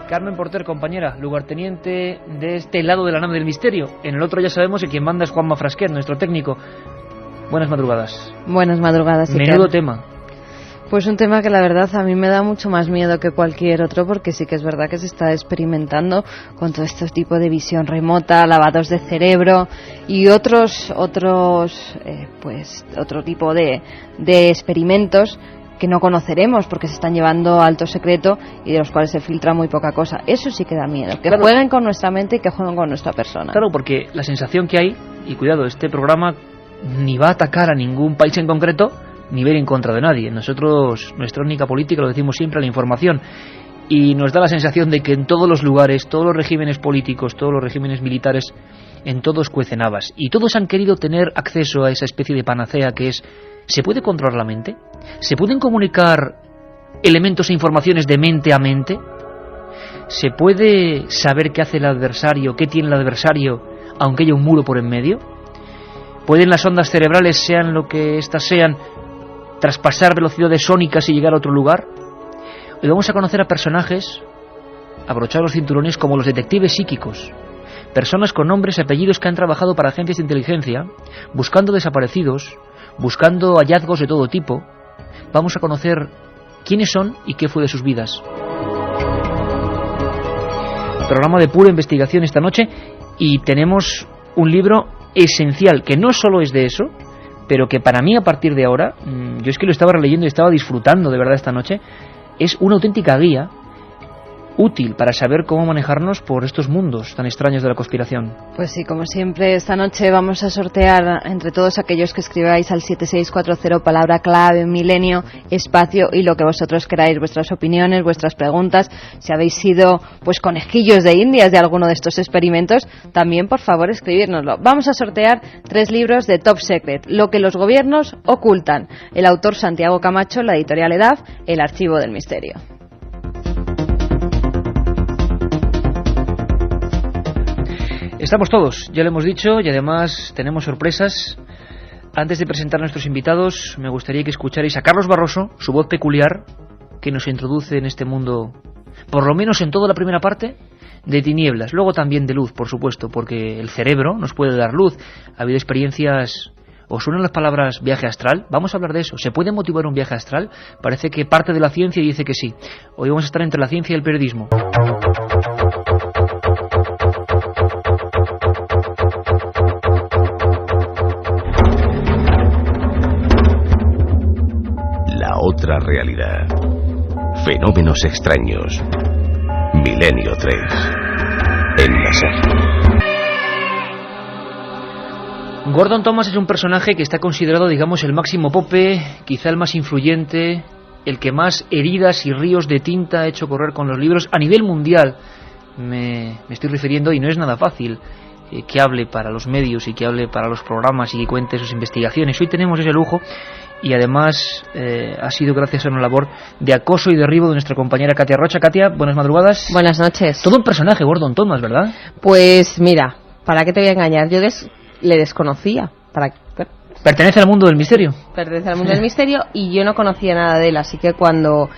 Carmen Porter, compañera, lugarteniente de este lado de la nave del misterio. En el otro ya sabemos que quien manda es Juanma Frasquet, nuestro técnico. Buenas madrugadas. Buenas madrugadas. Menudo tema. Pues un tema que la verdad a mí me da mucho más miedo que cualquier otro, porque sí que es verdad que se está experimentando con todo este tipo de visión remota, lavados de cerebro y otro tipo de experimentos que no conoceremos porque se están llevando a alto secreto y de los cuales se filtra muy poca cosa. Eso sí que da miedo, que jueguen con nuestra mente y que jueguen con nuestra persona. Claro, porque la sensación que hay, y cuidado, este programa ni va a atacar a ningún país en concreto, ni va a ir en contra de nadie. Nosotros, nuestra única política, lo decimos siempre, la información. Y nos da la sensación de que en todos los lugares, todos los regímenes políticos, todos los regímenes militares, en todos cuecen habas. Y todos han querido tener acceso a esa especie de panacea que es: ¿se puede controlar la mente? ¿Se pueden comunicar elementos e informaciones de mente a mente? ¿Se puede saber qué hace el adversario, qué tiene el adversario, aunque haya un muro por en medio? ¿Pueden las ondas cerebrales, sean lo que éstas sean, traspasar velocidades sónicas y llegar a otro lugar? Hoy vamos a conocer a personajes, abrochar los cinturones, como los detectives psíquicos. Personas con nombres y apellidos que han trabajado para agencias de inteligencia, buscando desaparecidos, buscando hallazgos de todo tipo. Vamos a conocer quiénes son y qué fue de sus vidas. Programa de pura investigación esta noche, y tenemos un libro esencial, que no solo es de eso, pero que para mí a partir de ahora, yo es que lo estaba releyendo y estaba disfrutando de verdad esta noche, es una auténtica guía útil para saber cómo manejarnos por estos mundos tan extraños de la conspiración. Pues sí, como siempre, esta noche vamos a sortear entre todos aquellos que escribáis al 7640, palabra clave, milenio, espacio y lo que vosotros queráis, vuestras opiniones, vuestras preguntas. Si habéis sido pues conejillos de indias de alguno de estos experimentos, también por favor escribírnoslo. Vamos a sortear 3 libros de Top Secret: Lo que los gobiernos ocultan. El autor Santiago Camacho, la editorial EDAF, El archivo del misterio. Estamos todos, ya lo hemos dicho, y además tenemos sorpresas. Antes de presentar a nuestros invitados, me gustaría que escucharais a Carlos Barroso, su voz peculiar, que nos introduce en este mundo, por lo menos en toda la primera parte, de tinieblas, luego también de luz, por supuesto, porque el cerebro nos puede dar luz. Ha habido experiencias. ¿Os suenan las palabras viaje astral? Vamos a hablar de eso. ¿Se puede motivar un viaje astral? Parece que parte de la ciencia dice que sí. Hoy vamos a estar entre la ciencia y el periodismo. La otra realidad. Fenómenos extraños. Milenio 3. En la SER. Gordon Thomas es un personaje que está considerado, digamos, el máximo pope, quizá el más influyente, el que más heridas y ríos de tinta ha hecho correr con los libros a nivel mundial. Me estoy refiriendo, y no es nada fácil que hable para los medios y que hable para los programas y que cuente sus investigaciones. Hoy tenemos ese lujo, y además ha sido gracias a una labor de acoso y derribo de nuestra compañera Katia Rocha. Katia, buenas madrugadas. Buenas noches. Todo un personaje, Gordon Thomas, ¿verdad? Pues mira, ¿para qué te voy a engañar? Yo le desconocía. Pertenece al mundo del misterio. Pertenece al mundo del misterio, y yo no conocía nada de él, así que cuando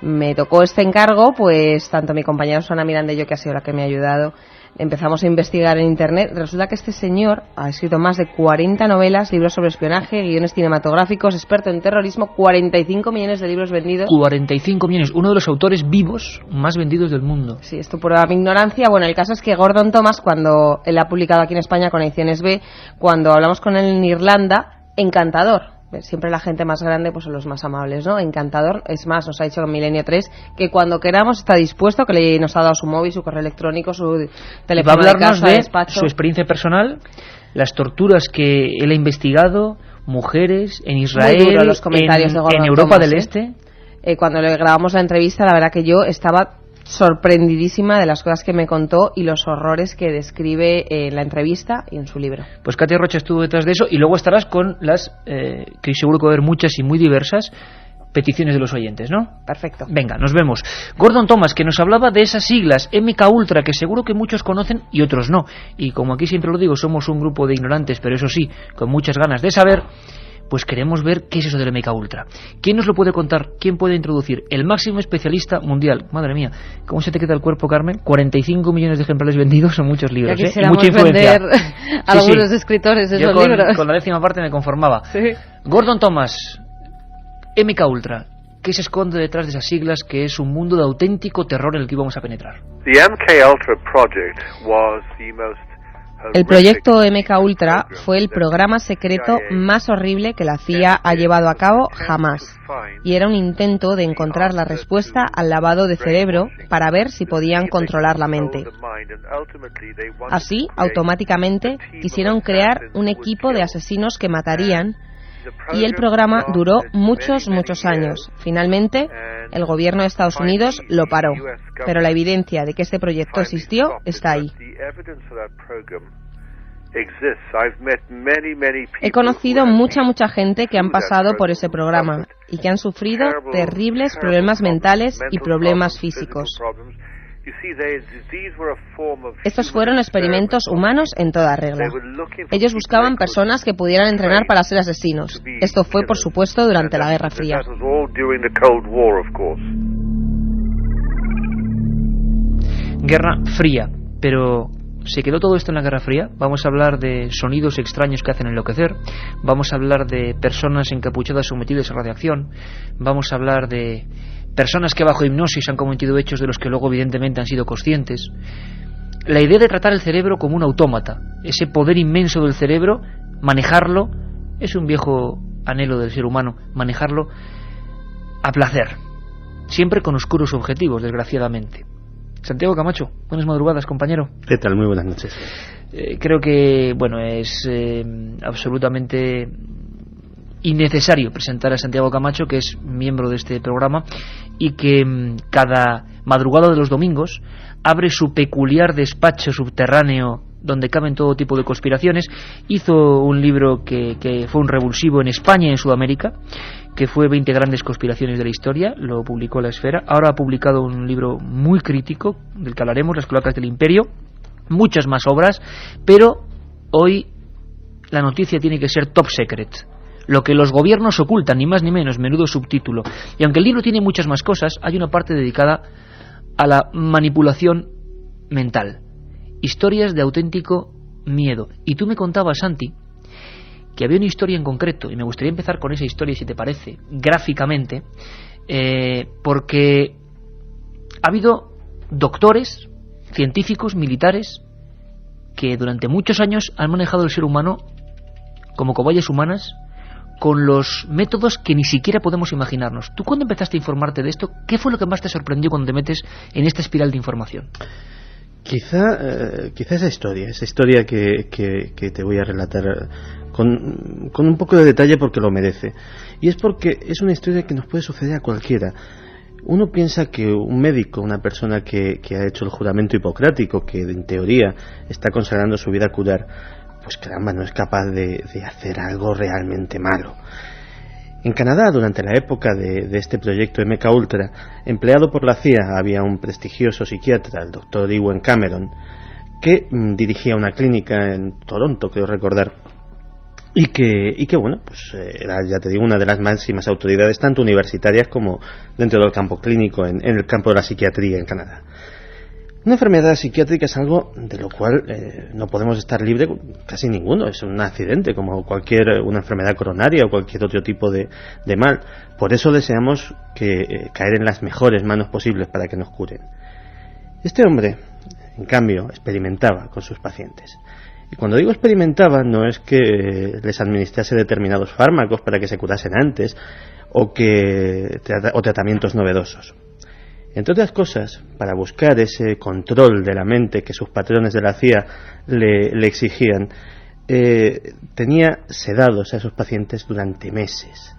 me tocó este encargo, pues tanto mi compañera Susana Miranda y yo, que ha sido la que me ha ayudado, empezamos a investigar en internet. Resulta que este señor ha escrito más de 40 novelas, libros sobre espionaje, guiones cinematográficos, experto en terrorismo, 45 millones de libros vendidos. 45 millones, uno de los autores vivos más vendidos del mundo. Sí, esto por mi ignorancia. Bueno, el caso es que Gordon Thomas, cuando él ha publicado aquí en España con Ediciones B, cuando hablamos con él en Irlanda, encantador. Siempre la gente más grande pues son los más amables, ¿no? Encantador. Es más, nos ha dicho en Milenio 3 que cuando queramos está dispuesto, que nos ha dado su móvil, su correo electrónico, su teléfono de casa, despacho. Su experiencia personal, las torturas que él ha investigado, mujeres en Israel, los comentarios en Europa del Este. Cuando le grabamos la entrevista, la verdad que yo estaba sorprendidísima de las cosas que me contó y los horrores que describe en la entrevista y en su libro. Pues Katia Rocha estuvo detrás de eso, y luego estarás con las, que seguro que va a haber muchas y muy diversas, peticiones de los oyentes, ¿no? Perfecto. Venga, nos vemos. Gordon Thomas, que nos hablaba de esas siglas, MK Ultra, que seguro que muchos conocen y otros no. Y como aquí siempre lo digo, somos un grupo de ignorantes, pero eso sí, con muchas ganas de saber. pues queremos ver qué es eso del MK Ultra. ¿Quién nos lo puede contar? ¿Quién puede introducir? El máximo especialista mundial. Madre mía, ¿cómo se te queda el cuerpo, Carmen? 45 millones de ejemplares vendidos, son muchos libros, ya y mucha influencia. Vender a algunos escritores esos libros. Con la 10ª parte me conformaba. Sí. Gordon Thomas, MK Ultra. ¿Qué se esconde detrás de esas siglas que es un mundo de auténtico terror en el que íbamos a penetrar? El proyecto MK Ultra fue el programa secreto más horrible que la CIA ha llevado a cabo jamás, y era un intento de encontrar la respuesta al lavado de cerebro para ver si podían controlar la mente. Así, automáticamente, quisieron crear un equipo de asesinos que matarían, y el programa duró muchos años. Finalmente, el gobierno de Estados Unidos lo paró, pero la evidencia de que este proyecto existió está ahí. He conocido mucha gente que han pasado por ese programa y que han sufrido terribles problemas mentales y problemas físicos. Estos fueron experimentos humanos en toda regla. Ellos buscaban personas que pudieran entrenar para ser asesinos. Esto fue, por supuesto, durante la Guerra Fría. Guerra Fría, pero ¿se quedó todo esto en la Guerra Fría? Vamos a hablar de sonidos extraños que hacen enloquecer, vamos a hablar de personas encapuchadas sometidas a radiación, vamos a hablar de personas que bajo hipnosis han cometido hechos de los que luego evidentemente han sido conscientes. La idea de tratar el cerebro como un autómata, ese poder inmenso del cerebro, manejarlo, es un viejo anhelo del ser humano, manejarlo a placer, siempre con oscuros objetivos, desgraciadamente. Santiago Camacho, buenas madrugadas, compañero. ¿Qué tal? Muy buenas noches. Creo que, bueno, es absolutamente innecesario presentar a Santiago Camacho, que es miembro de este programa y que cada madrugada de los domingos abre su peculiar despacho subterráneo donde caben todo tipo de conspiraciones. Hizo un libro que fue un revulsivo en España y en Sudamérica, que fue 20 grandes conspiraciones de la historia, lo publicó La Esfera. Ahora ha publicado un libro muy crítico, del que hablaremos, Las cloacas del imperio, muchas más obras, pero hoy la noticia tiene que ser top secret, lo que los gobiernos ocultan, ni más ni menos, menudo subtítulo. Y aunque el libro tiene muchas más cosas, hay una parte dedicada a la manipulación mental, historias de auténtico miedo. Y tú me contabas, Santi, que había una historia en concreto, y me gustaría empezar con esa historia, si te parece, gráficamente, porque ha habido doctores, científicos, militares, que durante muchos años han manejado el ser humano como cobayas humanas, con los métodos que ni siquiera podemos imaginarnos. ¿Tú cuando empezaste a informarte de esto, qué fue lo que más te sorprendió cuando te metes en esta espiral de información? Quizá esa historia que te voy a relatar con un poco de detalle, porque lo merece. Y es porque es una historia que nos puede suceder a cualquiera. Uno piensa que un médico, una persona que ha hecho el juramento hipocrático, que en teoría está consagrando su vida a curar, pues caramba, no es capaz de hacer algo realmente malo. En Canadá, durante la época de este proyecto MK Ultra, empleado por la CIA, había un prestigioso psiquiatra, el Dr. Ewen Cameron, que dirigía una clínica en Toronto, creo recordar, y que bueno, pues era, ya te digo, una de las máximas autoridades, tanto universitarias como dentro del campo clínico, en el campo de la psiquiatría en Canadá. Una enfermedad psiquiátrica es algo de lo cual no podemos estar libre casi ninguno. Es un accidente como una enfermedad coronaria o cualquier otro tipo de mal. Por eso deseamos caer en las mejores manos posibles para que nos curen. Este hombre, en cambio, experimentaba con sus pacientes. Y cuando digo experimentaba, no es que les administrase determinados fármacos para que se curasen antes o tratamientos novedosos. Entre otras cosas, para buscar ese control de la mente que sus patrones de la CIA le exigían, tenía sedados a esos pacientes durante meses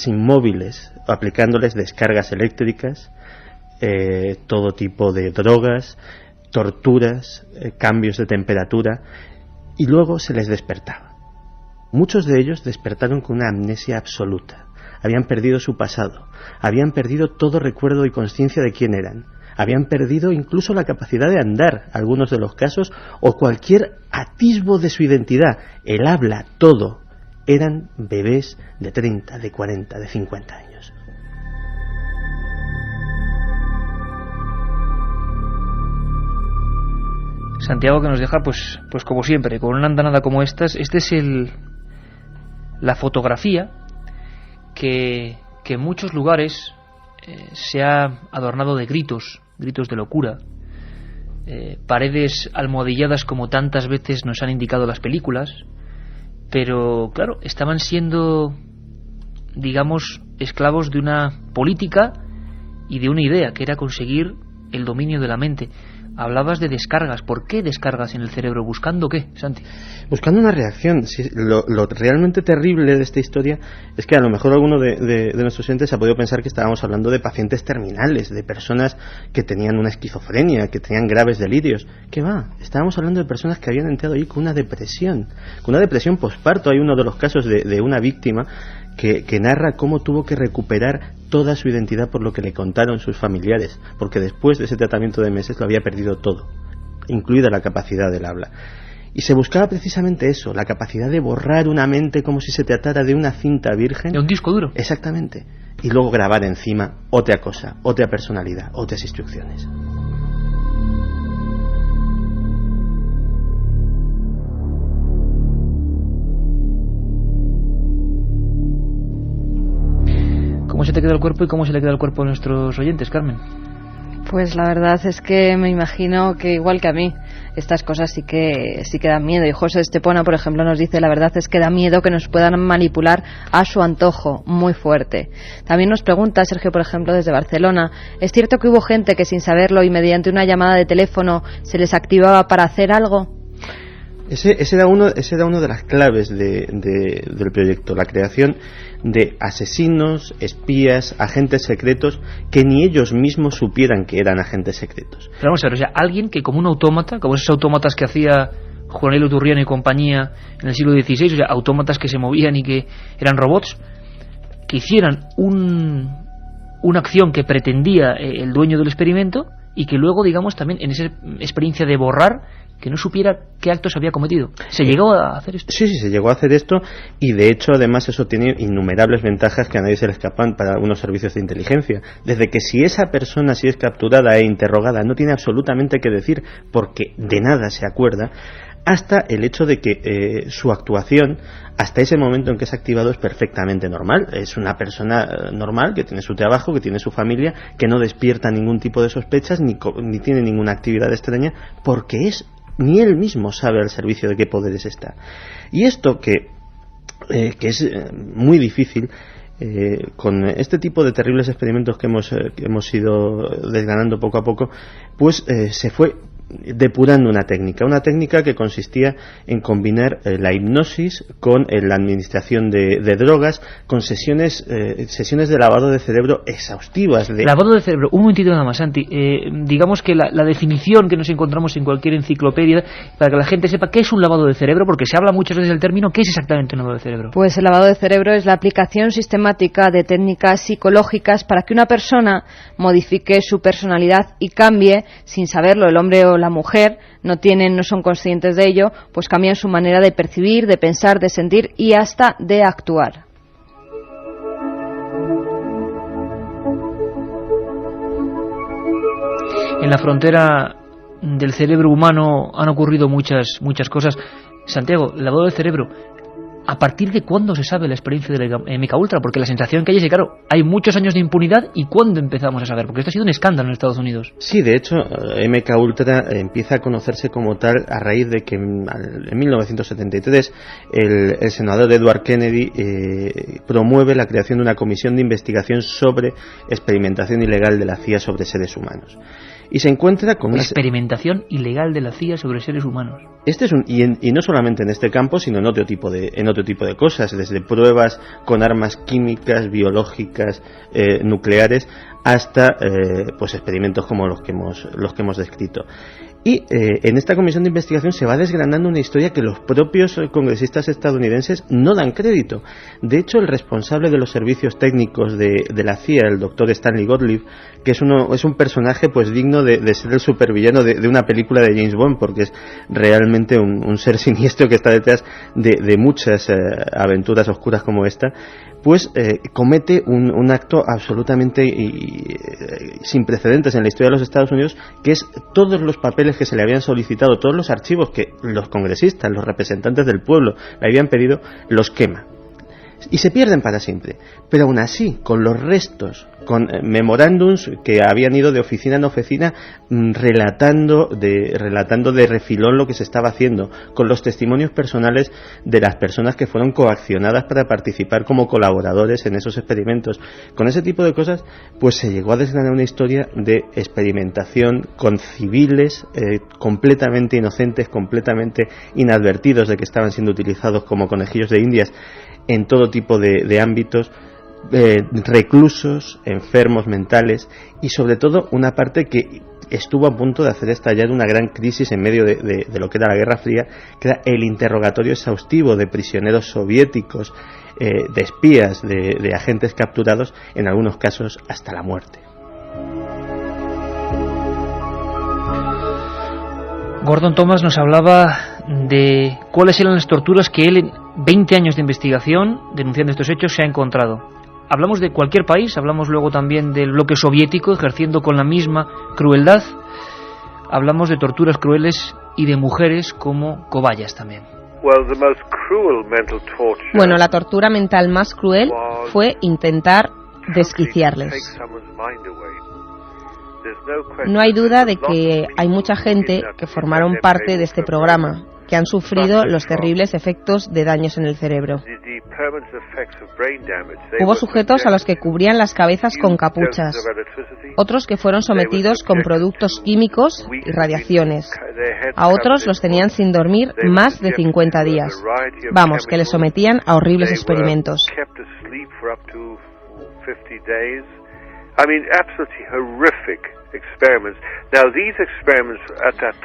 inmóviles, aplicándoles descargas eléctricas, todo tipo de drogas, torturas, cambios de temperatura, y luego se les despertaba. Muchos de ellos despertaron con una amnesia absoluta. Habían perdido su pasado, habían perdido todo recuerdo y conciencia de quién eran, habían perdido incluso la capacidad de andar, algunos de los casos, o cualquier atisbo de su identidad, el habla, todo. eran bebés de 30, de 40, de 50 años. Santiago, que nos deja pues como siempre, con una andanada como estas. Este es la fotografía que en muchos lugares se ha adornado de gritos de locura, paredes almohadilladas como tantas veces nos han indicado las películas, pero claro, estaban siendo, digamos, esclavos de una política y de una idea, que era conseguir el dominio de la mente. Hablabas de descargas. ¿Por qué descargas en el cerebro? ¿Buscando qué, Santi? Buscando una reacción. Lo realmente terrible de esta historia es que a lo mejor alguno de nuestros oyentes ha podido pensar que estábamos hablando de pacientes terminales, de personas que tenían una esquizofrenia, que tenían graves delirios. ¿Qué va? Estábamos hablando de personas que habían entrado ahí con una depresión posparto. Hay uno de los casos de una víctima que narra cómo tuvo que recuperar toda su identidad por lo que le contaron sus familiares, porque después de ese tratamiento de meses lo había perdido todo, incluida la capacidad del habla. Y se buscaba precisamente eso, la capacidad de borrar una mente como si se tratara de una cinta virgen. De un disco duro. Exactamente. Y luego grabar encima otra cosa, otra personalidad, otras instrucciones. ¿Cómo se te queda el cuerpo y cómo se le queda el cuerpo a nuestros oyentes, Carmen? Pues la verdad es que me imagino que igual que a mí, estas cosas sí que dan miedo. Y José Estepona, por ejemplo, nos dice: la verdad es que da miedo que nos puedan manipular a su antojo, muy fuerte. También nos pregunta Sergio, por ejemplo, desde Barcelona: ¿es cierto que hubo gente que sin saberlo y mediante una llamada de teléfono se les activaba para hacer algo? Ese era uno de las claves del proyecto, la creación de asesinos, espías, agentes secretos que ni ellos mismos supieran que eran agentes secretos. Pero vamos a ver, o sea, alguien que como un autómata, como esos autómatas que hacía Juan Elio Turriano y compañía en el siglo XVI, o sea, autómatas que se movían y que eran robots, que hicieran una acción que pretendía el dueño del experimento y que luego, digamos, también en esa experiencia de borrar, que no supiera qué actos había cometido. ¿Se llegó a hacer esto? Sí, se llegó a hacer esto, y de hecho además eso tiene innumerables ventajas que a nadie se le escapan para algunos servicios de inteligencia. Desde que si esa persona, si es capturada e interrogada, no tiene absolutamente que decir porque de nada se acuerda, hasta el hecho de que su actuación hasta ese momento en que es activado es perfectamente normal. Es una persona normal que tiene su trabajo, que tiene su familia, que no despierta ningún tipo de sospechas ni tiene ninguna actividad extraña, porque ni él mismo sabe al servicio de qué poderes está. Y esto que es muy difícil, con este tipo de terribles experimentos que hemos ido desgranando poco a poco, pues se fue depurando una técnica que consistía en combinar la hipnosis con la administración de drogas, con sesiones de lavado de cerebro exhaustivas. Lavado de cerebro, un momentito nada más, Santi. Digamos que la definición que nos encontramos en cualquier enciclopedia, para que la gente sepa qué es un lavado de cerebro, porque se habla muchas veces del término, ¿qué es exactamente un lavado de cerebro? Pues el lavado de cerebro es la aplicación sistemática de técnicas psicológicas para que una persona modifique su personalidad y cambie, sin saberlo, el hombre o la mujer no son conscientes de ello, pues cambian su manera de percibir, de pensar, de sentir y hasta de actuar. En la frontera del cerebro humano han ocurrido muchas cosas. Santiago, el lavado del cerebro, ¿a partir de cuándo se sabe la experiencia de la MKUltra? Porque la sensación que hay es que, claro, hay muchos años de impunidad, ¿y cuándo empezamos a saber? Porque esto ha sido un escándalo en Estados Unidos. Sí, de hecho, MKUltra empieza a conocerse como tal a raíz de que en 1973 el senador Edward Kennedy promueve la creación de una comisión de investigación sobre experimentación ilegal de la CIA sobre seres humanos. Y se encuentra con una experimentación ilegal de la CIA sobre seres humanos. Y no solamente en este campo, sino en otro tipo de cosas, desde pruebas con armas químicas, biológicas, nucleares, hasta pues experimentos como los que hemos descrito. Y en esta comisión de investigación se va desgranando una historia que los propios congresistas estadounidenses no dan crédito. De hecho, el responsable de los servicios técnicos de la CIA, el doctor Stanley Gottlieb, que es un personaje pues digno de ser el supervillano de una película de James Bond, porque es realmente un ser siniestro que está detrás de muchas aventuras oscuras como esta, pues comete un acto absolutamente sin precedentes en la historia de los Estados Unidos, que es todos los papeles que se le habían solicitado, todos los archivos que los congresistas, los representantes del pueblo le habían pedido, los quema. Y se pierden para siempre. Pero aún así, con los restos, con memorándums que habían ido de oficina en oficina relatando de refilón lo que se estaba haciendo, con los testimonios personales de las personas que fueron coaccionadas para participar como colaboradores en esos experimentos, con ese tipo de cosas, pues se llegó a desgranar una historia de experimentación con civiles completamente inocentes, completamente inadvertidos de que estaban siendo utilizados como conejillos de indias en todo tipo de ámbitos, reclusos, enfermos mentales y sobre todo una parte que estuvo a punto de hacer estallar una gran crisis en medio de lo que era la Guerra Fría, que era el interrogatorio exhaustivo de prisioneros soviéticos, de espías, de agentes capturados, en algunos casos hasta la muerte. Gordon Thomas nos hablaba de cuáles eran las torturas que él en 20 años de investigación denunciando estos hechos se ha encontrado. Hablamos de cualquier país, hablamos luego también del bloque soviético ejerciendo con la misma crueldad, hablamos de torturas crueles y de mujeres como cobayas también. Bueno, la tortura mental más cruel fue intentar desquiciarles. No hay duda de que hay mucha gente que formaron parte de este programa, que han sufrido los terribles efectos de daños en el cerebro. Hubo sujetos a los que cubrían las cabezas con capuchas, otros que fueron sometidos con productos químicos y radiaciones, a otros los tenían sin dormir más de 50 días. Vamos, que les sometían a horribles experimentos.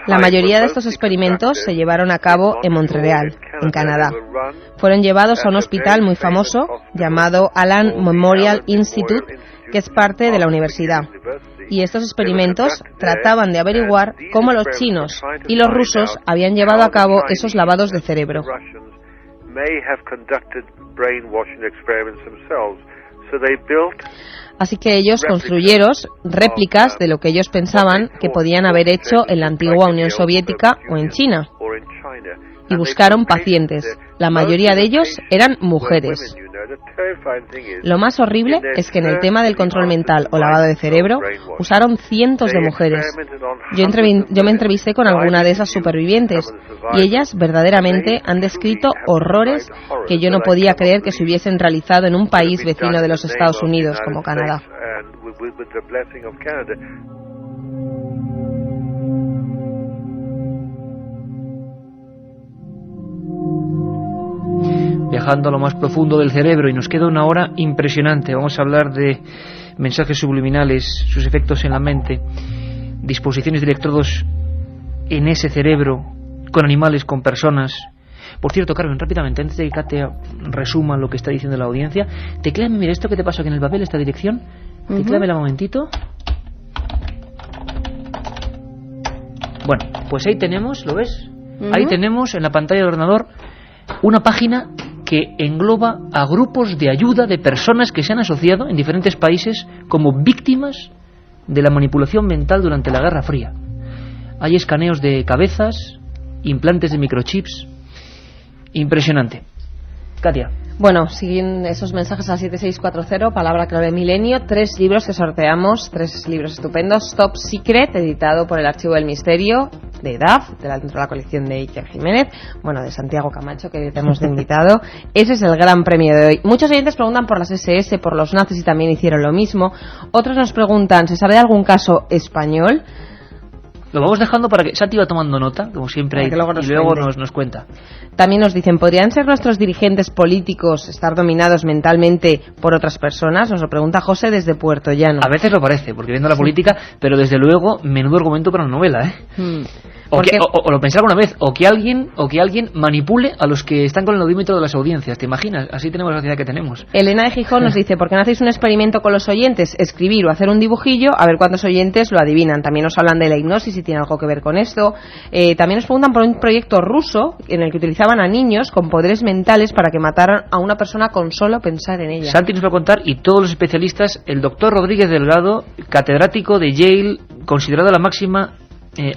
La mayoría de estos experimentos se llevaron a cabo en Montreal, en Canadá. Fueron llevados a un hospital muy famoso llamado Allen Memorial Institute, que es parte de la universidad. Y estos experimentos trataban de averiguar cómo los chinos y los rusos habían llevado a cabo esos lavados de cerebro. Así que ellos construyeron réplicas de lo que ellos pensaban que podían haber hecho en la antigua Unión Soviética o en China. Y buscaron pacientes. La mayoría de ellos eran mujeres. Lo más horrible es que en el tema del control mental o lavado de cerebro usaron cientos de mujeres. Yo me entrevisté con alguna de esas supervivientes y ellas verdaderamente han descrito horrores que yo no podía creer que se hubiesen realizado en un país vecino de los Estados Unidos como Canadá. Viajando a lo más profundo del cerebro, y nos queda una hora impresionante. Vamos a hablar de mensajes subliminales, sus efectos en la mente, disposiciones de electrodos en ese cerebro, con animales, con personas. Por cierto, Carmen, rápidamente, antes de que Katia resuma lo que está diciendo la audiencia, tecléame, mira, esto que te pasó aquí en el papel, esta dirección, tecléamela un momentito. Bueno, pues ahí tenemos, ¿lo ves? Ahí tenemos en la pantalla del ordenador una página que engloba a grupos de ayuda de personas que se han asociado en diferentes países como víctimas de la manipulación mental durante la Guerra Fría. Hay escaneos de cabezas, implantes de microchips. Impresionante. Katia. Bueno, siguen esos mensajes a 7640, palabra clave milenio, 3 libros que sorteamos, 3 libros estupendos. Top Secret, editado por el Archivo del Misterio, de DAF, dentro de la colección de Iker Jiménez, bueno, de Santiago Camacho, que tenemos de invitado. Ese es el gran premio de hoy. Muchos oyentes preguntan por las SS, por los nazis, y también hicieron lo mismo. Otros nos preguntan, ¿se sabe de algún caso español? Lo vamos dejando para que Santi va tomando nota, como siempre, y luego nos cuenta. También nos dicen, ¿podrían ser nuestros dirigentes políticos estar dominados mentalmente por otras personas? Nos lo pregunta José desde Puerto Llano. A veces lo parece, porque viendo la política, pero desde luego, menudo argumento para una novela, ¿eh? O lo pensé alguna vez, o que alguien manipule a los que están con el audímetro de las audiencias, ¿te imaginas? Así tenemos la sociedad que tenemos. Elena de Gijón nos dice, ¿por qué no hacéis un experimento con los oyentes? Escribir o hacer un dibujillo, a ver cuántos oyentes lo adivinan. También nos hablan de la hipnosis, si tiene algo que ver con esto. También nos preguntan por un proyecto ruso en el que utilizaban a niños con poderes mentales para que mataran a una persona con solo pensar en ella. Santi nos va a contar, y todos los especialistas, el doctor Rodríguez Delgado, catedrático de Yale, considerado la máxima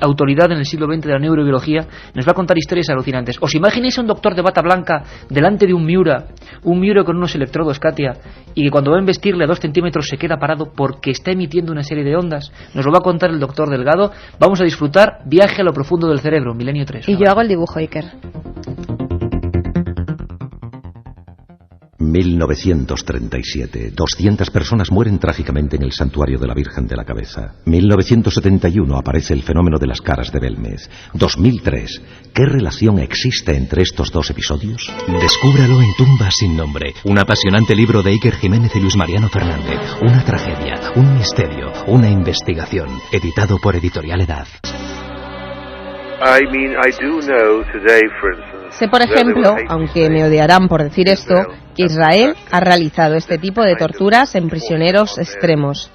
autoridad en el siglo XX de la neurobiología, nos va a contar historias alucinantes. ¿Os imagináis a un doctor de bata blanca delante de un Miura con unos electrodos, Katia, y que cuando va a investirle a 2 centímetros se queda parado porque está emitiendo una serie de ondas? Nos lo va a contar el doctor Delgado. Vamos a disfrutar Viaje a lo profundo del cerebro, Milenio 3. Y yo hago el dibujo, Iker. 1937. 200 personas mueren trágicamente en el santuario de la Virgen de la Cabeza. 1971 aparece el fenómeno de las caras de Belmez. 2003. ¿Qué relación existe entre estos dos episodios? Descúbralo en Tumbas sin nombre. Un apasionante libro de Iker Jiménez y Luis Mariano Fernández. Una tragedia, un misterio, una investigación. Editado por Editorial Edad. Sé, por ejemplo, aunque me odiarán por decir esto, que Israel ha realizado este tipo de torturas en prisioneros extremos.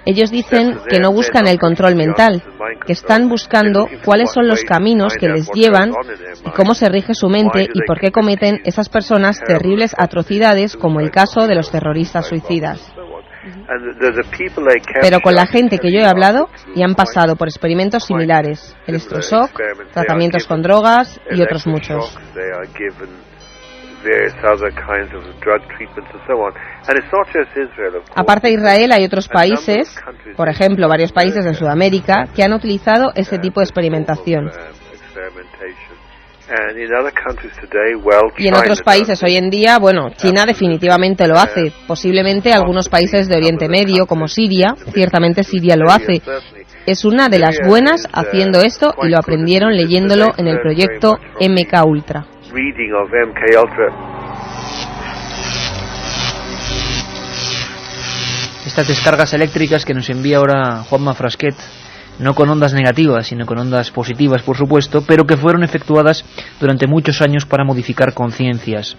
Ellos dicen que no buscan el control mental, que están buscando cuáles son los caminos que les llevan y cómo se rige su mente y por qué cometen esas personas terribles atrocidades como el caso de los terroristas suicidas. Pero con la gente que yo he hablado y han pasado por experimentos similares, electroshock, tratamientos con drogas y otros muchos. Aparte de Israel hay otros países, por ejemplo varios países en Sudamérica, que han utilizado este tipo de experimentación. Y en otros países hoy en día, bueno, China definitivamente lo hace. Posiblemente algunos países de Oriente Medio, como Siria, ciertamente Siria lo hace. Es una de las buenas haciendo esto y lo aprendieron leyéndolo en el proyecto MK Ultra. Estas descargas eléctricas que nos envía ahora Juanma Frasquet, no con ondas negativas, sino con ondas positivas, por supuesto, pero que fueron efectuadas durante muchos años para modificar conciencias.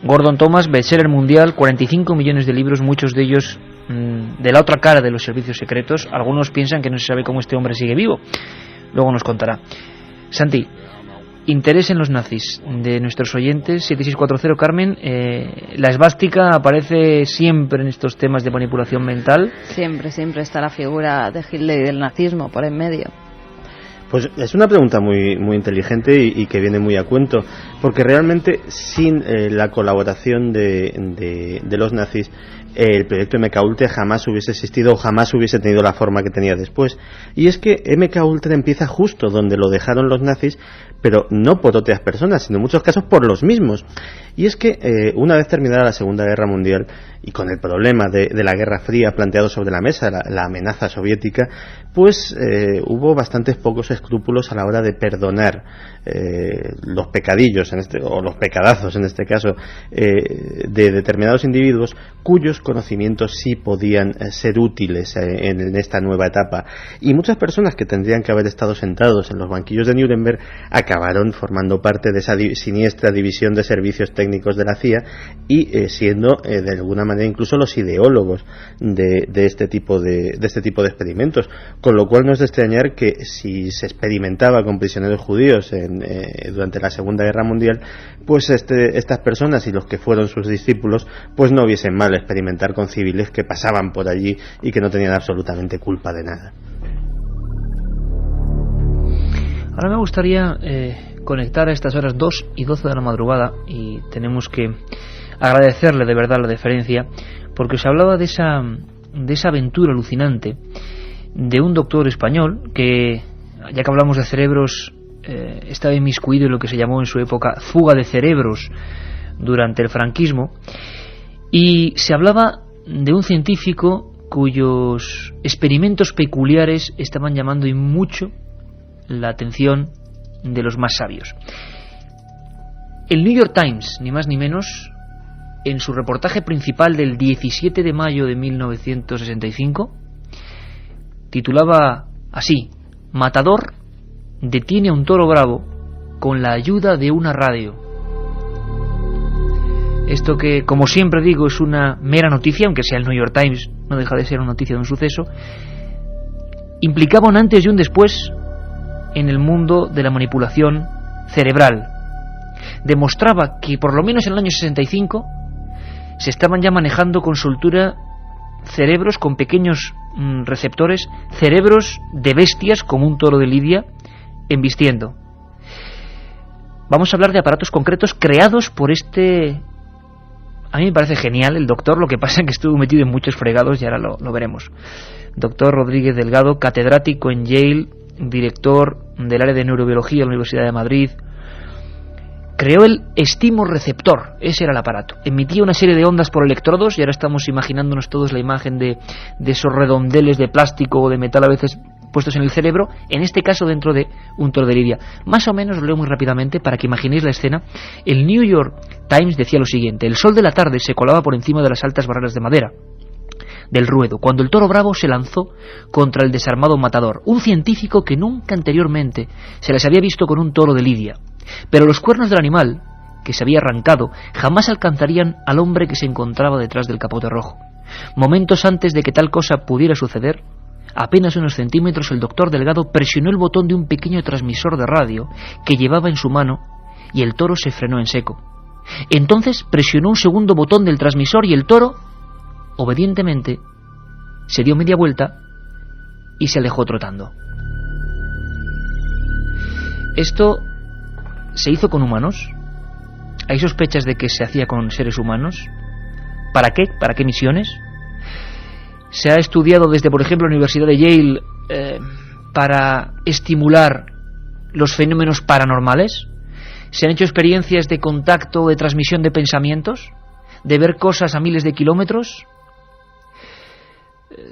Gordon Thomas, bestseller mundial, 45 millones de libros, muchos de ellos de la otra cara de los servicios secretos. Algunos piensan que no se sabe cómo este hombre sigue vivo. Luego nos contará. Santi, interés en los nazis de nuestros oyentes, 7640 Carmen. La esvástica aparece siempre en estos temas de manipulación mental. Siempre está la figura de Hitler y del nazismo por en medio. Pues es una pregunta muy inteligente y que viene muy a cuento, porque realmente sin la colaboración de los nazis, el proyecto MK Ultra jamás hubiese existido o jamás hubiese tenido la forma que tenía después. Y es que MK Ultra empieza justo donde lo dejaron los nazis, pero no por otras personas, sino en muchos casos por los mismos. Y es que una vez terminada la Segunda Guerra Mundial y con el problema de la Guerra Fría planteado sobre la mesa, la amenaza soviética, pues hubo bastantes pocos escrúpulos a la hora de perdonar los pecadillos o los pecadazos en este caso de determinados individuos cuyos conocimientos sí podían ser útiles en esta nueva etapa, y muchas personas que tendrían que haber estado sentados en los banquillos de Nuremberg acabaron formando parte de esa siniestra división de servicios técnicos de la CIA y siendo de alguna manera incluso los ideólogos de este tipo de experimentos, con lo cual no es de extrañar que si se experimentaba con prisioneros judíos durante la Segunda Guerra Mundial, pues estas personas y los que fueron sus discípulos pues no hubiesen mal experimentar con civiles que pasaban por allí y que no tenían absolutamente culpa de nada. Ahora me gustaría conectar a estas horas 2 y 12 de la madrugada, y tenemos que agradecerle de verdad la deferencia, porque os hablaba de esa aventura alucinante de un doctor español que, ya que hablamos de cerebros, estaba inmiscuido en lo que se llamó en su época fuga de cerebros durante el franquismo, y se hablaba de un científico cuyos experimentos peculiares estaban llamando y mucho la atención de los más sabios. El New York Times, ni más ni menos, en su reportaje principal del 17 de mayo de 1965, titulaba así: Matador detiene a un toro bravo con la ayuda de una radio. Esto que, como siempre digo, es una mera noticia, aunque sea el New York Times, no deja de ser una noticia de un suceso, implicaba un antes y un después en el mundo de la manipulación cerebral. Demostraba que, por lo menos en el año 65, se estaban ya manejando con soltura cerebros con pequeños receptores, cerebros de bestias como un toro de Lidia, embistiendo. Vamos a hablar de aparatos concretos creados por este... A mí me parece genial el doctor, lo que pasa es que estuvo metido en muchos fregados y ahora lo veremos. Doctor Rodríguez Delgado, catedrático en Yale, director del área de neurobiología de la Universidad de Madrid. Creó el estimorreceptor, ese era el aparato. Emitía una serie de ondas por electrodos y ahora estamos imaginándonos todos la imagen de esos redondeles de plástico o de metal a veces puestos en el cerebro, en este caso dentro de un toro de Lidia. Más o menos, lo leo muy rápidamente para que imaginéis la escena. El New York Times decía lo siguiente: el sol de la tarde se colaba por encima de las altas barreras de madera del ruedo, cuando el toro bravo se lanzó contra el desarmado matador, un científico que nunca anteriormente se les había visto con un toro de Lidia. Pero los cuernos del animal, que se había arrancado, jamás alcanzarían al hombre que se encontraba detrás del capote rojo. Momentos antes de que tal cosa pudiera suceder, apenas unos centímetros, el doctor Delgado presionó el botón de un pequeño transmisor de radio que llevaba en su mano y el toro se frenó en seco. Entonces presionó un segundo botón del transmisor y el toro, obedientemente, se dio media vuelta y se alejó trotando. Esto se hizo con humanos. ¿Hay sospechas de que se hacía con seres humanos? ¿Para qué? ¿Para qué misiones? Se ha estudiado desde, por ejemplo, la Universidad de Yale para estimular los fenómenos paranormales. Se han hecho experiencias de contacto, de transmisión de pensamientos, de ver cosas a miles de kilómetros.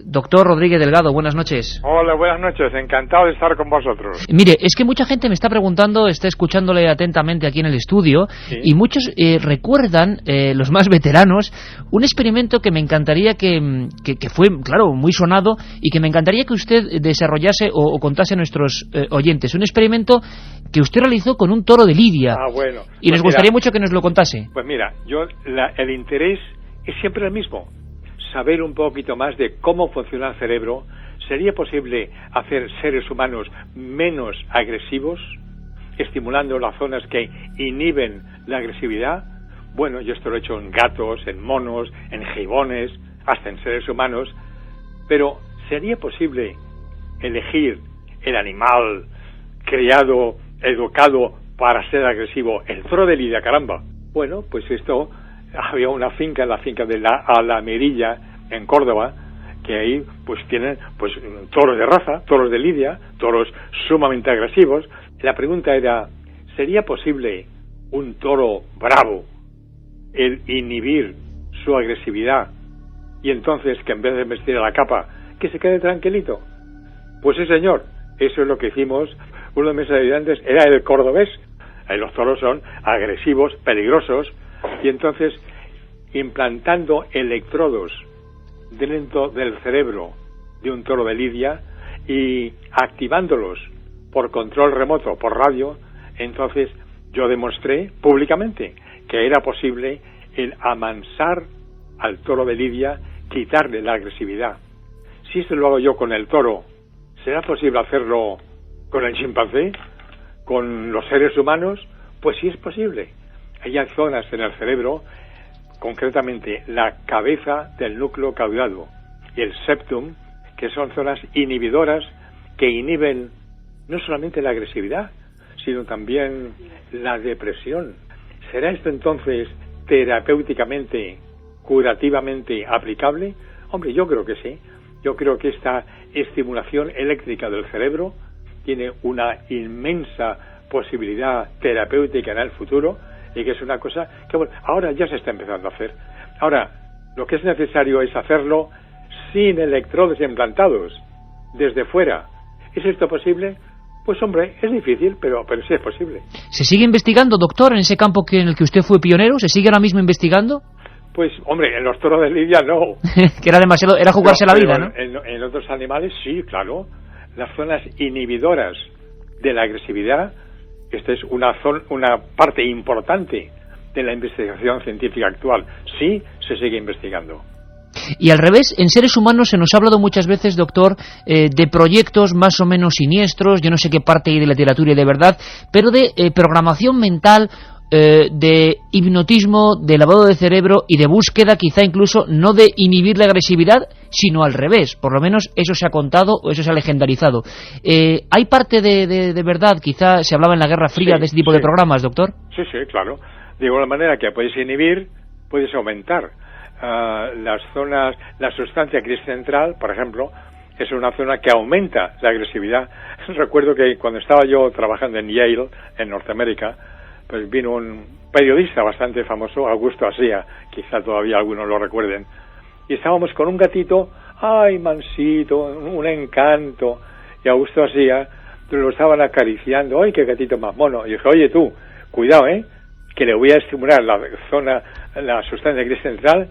Doctor Rodríguez Delgado, buenas noches. Hola, buenas noches, encantado de estar con vosotros. Mire, es que mucha gente me está preguntando, está escuchándole atentamente aquí en el estudio, ¿sí? Y muchos recuerdan, los más veteranos, un experimento que me encantaría que fue, claro, muy sonado, y que me encantaría que usted desarrollase o contase a nuestros oyentes. Un experimento que usted realizó con un toro de Lidia. Ah, bueno. Y nos gustaría mucho que nos lo contase. Pues mira, el interés es siempre el mismo. Saber un poquito más de cómo funciona el cerebro. ¿Sería posible hacer seres humanos menos agresivos, estimulando las zonas que inhiben la agresividad? Bueno, yo esto lo he hecho en gatos, en monos, en gibones, hasta en seres humanos. Pero ¿sería posible elegir el animal criado, educado para ser agresivo? El toro de Lidia, caramba. Bueno, pues esto... Había una finca, la finca de la Alamerilla, en Córdoba, que ahí pues tienen pues toros de raza, toros de Lidia, toros sumamente agresivos. La pregunta era, ¿sería posible un toro bravo el inhibir su agresividad y entonces que en vez de vestir a la capa, que se quede tranquilito? Pues sí, señor, eso es lo que hicimos. Uno de mis ayudantes era el cordobés. Los toros son agresivos, peligrosos. Y entonces, implantando electrodos dentro del cerebro de un toro de Lidia y activándolos por control remoto, por radio, entonces yo demostré públicamente que era posible el amansar al toro de Lidia, quitarle la agresividad. Si esto lo hago yo con el toro, ¿será posible hacerlo con el chimpancé? ¿Con los seres humanos? Pues sí es posible. Hay zonas en el cerebro, concretamente la cabeza del núcleo caudado y el septum, que son zonas inhibidoras que inhiben no solamente la agresividad, sino también la depresión. ¿Será esto entonces terapéuticamente, curativamente aplicable? Hombre, yo creo que sí. Yo creo que esta estimulación eléctrica del cerebro tiene una inmensa posibilidad terapéutica en el futuro, y que es una cosa que, bueno, ahora ya se está empezando a hacer. Ahora, lo que es necesario es hacerlo sin electrodos implantados, desde fuera. ¿Es esto posible? Pues hombre, es difícil, pero sí es posible. ¿Se sigue investigando, doctor, en ese campo en el que usted fue pionero? ¿Se sigue ahora mismo investigando? Pues, hombre, en los toros de Lidia no. Que era jugarse la vida, ¿no? En otros animales sí, claro. Las zonas inhibidoras de la agresividad, esta es una parte importante de la investigación científica actual. Sí, se sigue investigando. Y al revés, en seres humanos se nos ha hablado muchas veces, doctor, de proyectos más o menos siniestros, yo no sé qué parte hay de literatura y de verdad, pero de programación mental, de hipnotismo, de lavado de cerebro y de búsqueda, quizá incluso no de inhibir la agresividad, sino al revés. Por lo menos eso se ha contado o eso se ha legendarizado. ¿Hay parte de verdad? Quizá se hablaba en la Guerra Fría de este tipo de programas, doctor. Sí, claro. De igual manera que puedes inhibir, puedes aumentar. La sustancia gris central, por ejemplo, es una zona que aumenta la agresividad. Recuerdo que cuando estaba yo trabajando en Yale, en Norteamérica, pues vino un periodista bastante famoso, Augusto Asía, quizá todavía algunos lo recuerden, y estábamos con un gatito, ay, mansito, un encanto, y Augusto Asía lo estaban acariciando, ay, qué gatito más mono, y dije, oye tú, cuidado, que le voy a estimular la sustancia gris central,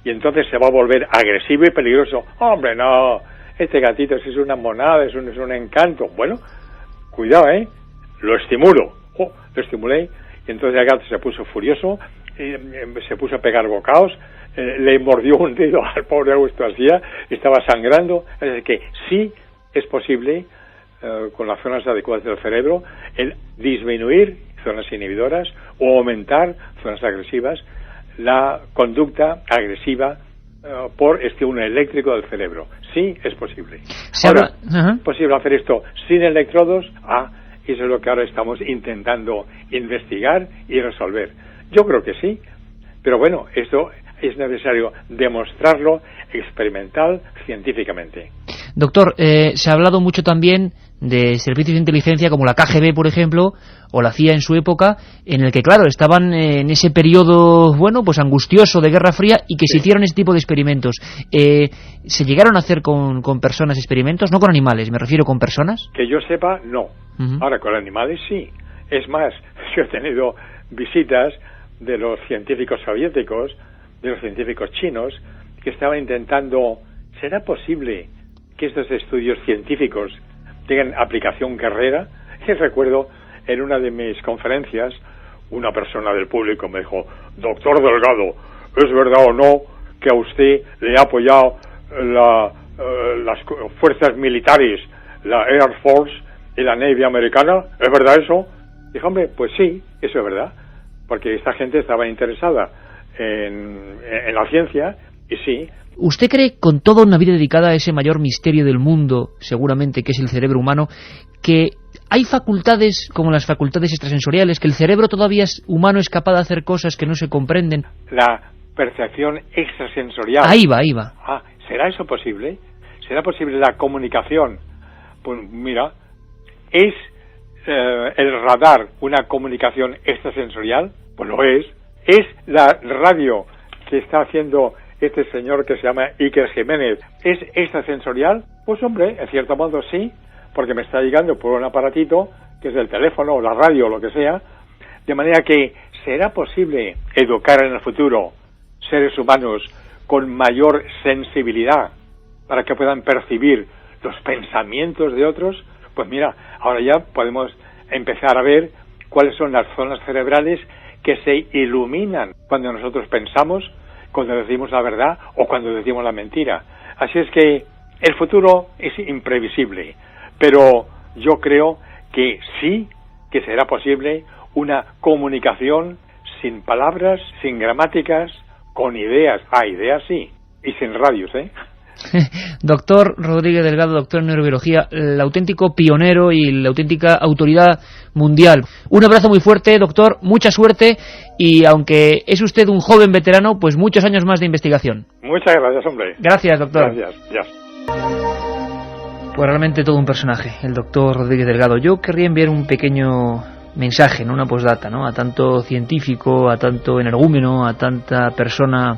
y entonces se va a volver agresivo y peligroso. Hombre, no, este gatito es una monada, es un encanto. Bueno, cuidado, lo estimulo. Lo estimulé, y entonces el gato se puso furioso, se puso a pegar bocados, le mordió un dedo al pobre Augusto Asía, estaba sangrando. Es decir, que sí es posible, con las zonas adecuadas del cerebro, el disminuir zonas inhibidoras o aumentar zonas agresivas, la conducta agresiva por estímulo eléctrico del cerebro. Sí, es posible. Ahora, ¿es posible hacer esto sin electrodos? Eso es lo que ahora estamos intentando investigar y resolver. Yo creo que sí, pero bueno, esto es necesario demostrarlo experimental, científicamente. Doctor, se ha hablado mucho también de servicios de inteligencia como la KGB, por ejemplo, o la CIA en su época, en el que, claro, estaban en ese periodo, bueno, pues angustioso de Guerra Fría y que se hicieron ese tipo de experimentos. ¿Se llegaron a hacer con personas experimentos? No con animales, me refiero con personas. Que yo sepa, no. Ahora, con animales sí. Es más, yo he tenido visitas de los científicos soviéticos, de los científicos chinos, que estaban intentando, ¿será posible que estos estudios científicos tengan aplicación guerrera? Y recuerdo en una de mis conferencias, una persona del público me dijo, doctor Delgado, ¿es verdad o no que a usted le ha apoyado las fuerzas militares, la Air Force y la Navy americana? ¿Es verdad eso? Dije, hombre, pues sí, eso es verdad, porque esta gente estaba interesada en la ciencia, y sí. ¿Usted cree, con toda una vida dedicada a ese mayor misterio del mundo, seguramente, que es el cerebro humano, que hay facultades como las facultades extrasensoriales, que el cerebro todavía humano es capaz de hacer cosas que no se comprenden? La percepción extrasensorial. Ahí va. ¿Será eso posible? ¿Será posible la comunicación? Pues mira, ¿es el radar una comunicación extrasensorial? Pues lo es. ¿Es la radio que está haciendo este señor que se llama Iker Jiménez, es extrasensorial? Pues hombre, en cierto modo sí, porque me está llegando por un aparatito, que es el teléfono o la radio o lo que sea, de manera que será posible educar en el futuro seres humanos con mayor sensibilidad para que puedan percibir los pensamientos de otros. Pues mira, ahora ya podemos empezar a ver cuáles son las zonas cerebrales que se iluminan cuando nosotros pensamos, cuando decimos la verdad o cuando decimos la mentira. Así es que el futuro es imprevisible, pero yo creo que sí que será posible una comunicación sin palabras, sin gramáticas, con ideas. Ideas sí, y sin radios, Doctor Rodríguez Delgado, doctor en neurobiología, el auténtico pionero y la auténtica autoridad mundial. Un abrazo muy fuerte, doctor, mucha suerte, y aunque es usted un joven veterano, pues muchos años más de investigación. Muchas gracias, hombre. Gracias, doctor. Gracias. Pues realmente todo un personaje, el doctor Rodríguez Delgado. Yo querría enviar un pequeño mensaje, una postdata, a tanto científico, a tanto energúmeno, a tanta persona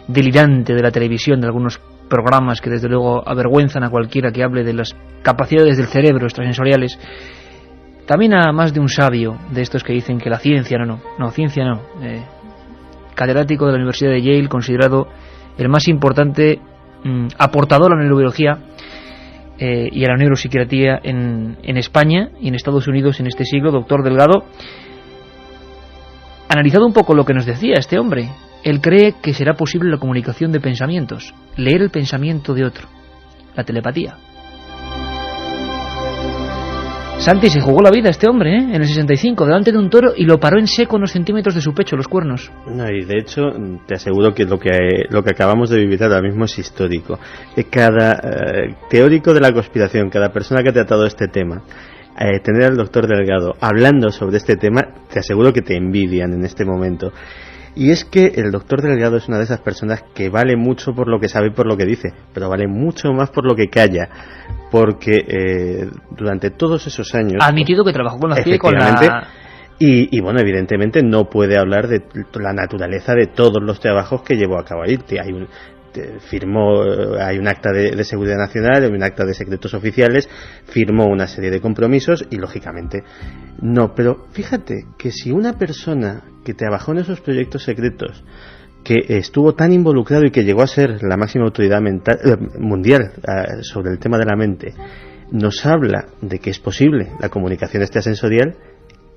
delirante de la televisión, de algunos programas que desde luego avergüenzan a cualquiera que hable de las capacidades del cerebro extrasensoriales, también a más de un sabio de estos que dicen que la ciencia ciencia no, catedrático de la Universidad de Yale, considerado el más importante aportador a la neurobiología y a la neuropsiquiatría en España y en Estados Unidos en este siglo, doctor Delgado, analizado un poco lo que nos decía este hombre. Él cree que será posible la comunicación de pensamientos, leer el pensamiento de otro, la telepatía. Santi, se jugó la vida este hombre, en el 65, delante de un toro, y lo paró en seco unos centímetros de su pecho, los cuernos. No, y de hecho, te aseguro que lo que acabamos de vivir ahora mismo es histórico. Cada teórico de la conspiración, cada persona que ha tratado este tema, tener al doctor Delgado hablando sobre este tema, te aseguro que te envidian en este momento. Y es que el doctor Delgado es una de esas personas que vale mucho por lo que sabe y por lo que dice, pero vale mucho más por lo que calla, porque durante todos esos años ha admitido que trabajó con la CIA y con la... Y bueno, evidentemente no puede hablar de la naturaleza de todos los trabajos que llevó a cabo ahí. Hay un acta de seguridad nacional, hay un acta de secretos oficiales, firmó una serie de compromisos y lógicamente no. Pero fíjate que si una persona que trabajó en esos proyectos secretos, que estuvo tan involucrado y que llegó a ser la máxima autoridad mundial sobre el tema de la mente, nos habla de que es posible la comunicación extrasensorial,